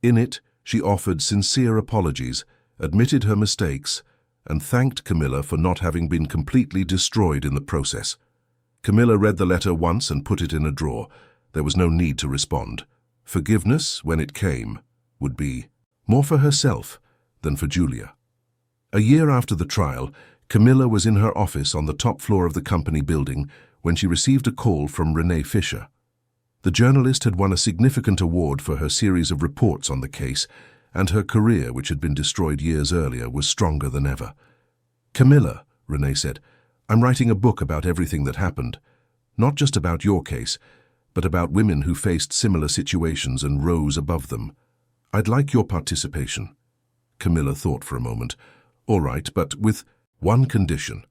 In it, she offered sincere apologies, admitted her mistakes, and thanked Camilla for not having been completely destroyed in the process. Camilla read the letter once and put it in a drawer. There was no need to respond. Forgiveness, when it came, would be more for herself than for Julia. A year after the trial, Camilla was in her office on the top floor of the company building when she received a call from Renee Fisher. The journalist had won a significant award for her series of reports on the case, and her career, which had been destroyed years earlier, was stronger than ever. "Camilla," Renee said, "I'm writing a book about everything that happened. Not just about your case, but about women who faced similar situations and rose above them. I'd like your participation. Camilla thought for a moment. All right, but with one condition.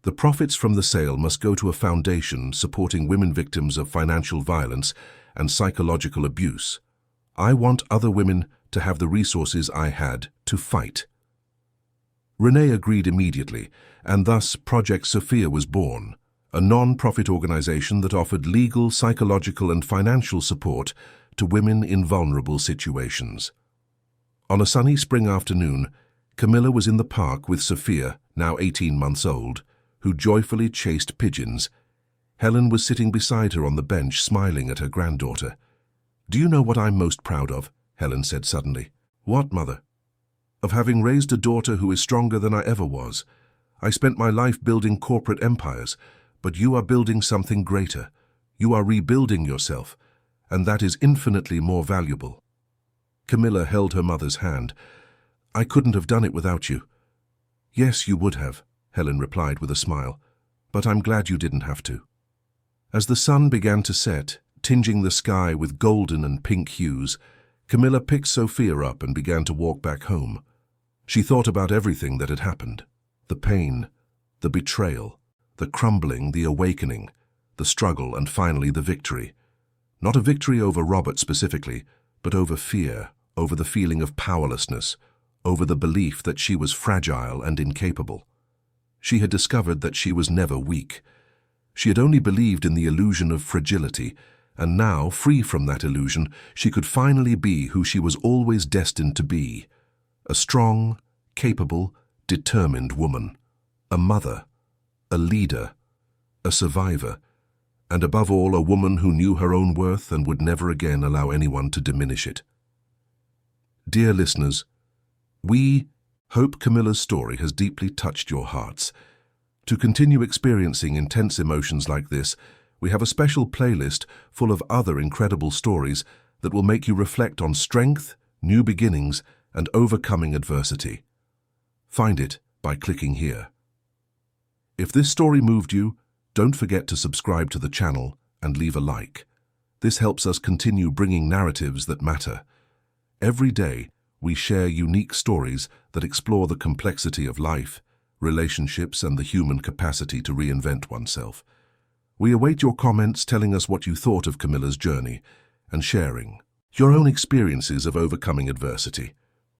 The profits from the sale must go to a foundation supporting women victims of financial violence and psychological abuse. I want other women to have the resources I had to fight. Renee agreed immediately, and thus Project Sophia was born, a non-profit organization that offered legal, psychological, and financial support to women in vulnerable situations. On a sunny spring afternoon, Camilla was in the park with Sophia, now 18 months old, who joyfully chased pigeons. Helen was sitting beside her on the bench, smiling at her granddaughter. "Do you know what I'm most proud of?" Helen said suddenly. "What, Mother?" "Of having raised a daughter who is stronger than I ever was. I spent my life building corporate empires, but you are building something greater. You are rebuilding yourself, and that is infinitely more valuable." Camilla held her mother's hand. "I couldn't have done it without you." "Yes, you would have," Helen replied with a smile, "but I'm glad you didn't have to." As the sun began to set, tinging the sky with golden and pink hues, Camilla picked Sophia up and began to walk back home. She thought about everything that had happened. The pain, the betrayal, the crumbling, the awakening, the struggle, and finally the victory. Not a victory over Robert specifically, but over fear, over the feeling of powerlessness, over the belief that she was fragile and incapable. She had discovered that she was never weak. She had only believed in the illusion of fragility, and now, free from that illusion, she could finally be who she was always destined to be: a strong, capable, determined woman, a mother, a leader, a survivor, and above all, a woman who knew her own worth and would never again allow anyone to diminish it. Dear listeners, we hope Camilla's story has deeply touched your hearts. To continue experiencing intense emotions like this, we have a special playlist full of other incredible stories that will make you reflect on strength, new beginnings, and overcoming adversity. Find it by clicking here. If this story moved you, don't forget to subscribe to the channel and leave a like. This helps us continue bringing narratives that matter. Every day, we share unique stories that explore the complexity of life, relationships, and the human capacity to reinvent oneself. We await your comments telling us what you thought of Camilla's journey and sharing your own experiences of overcoming adversity.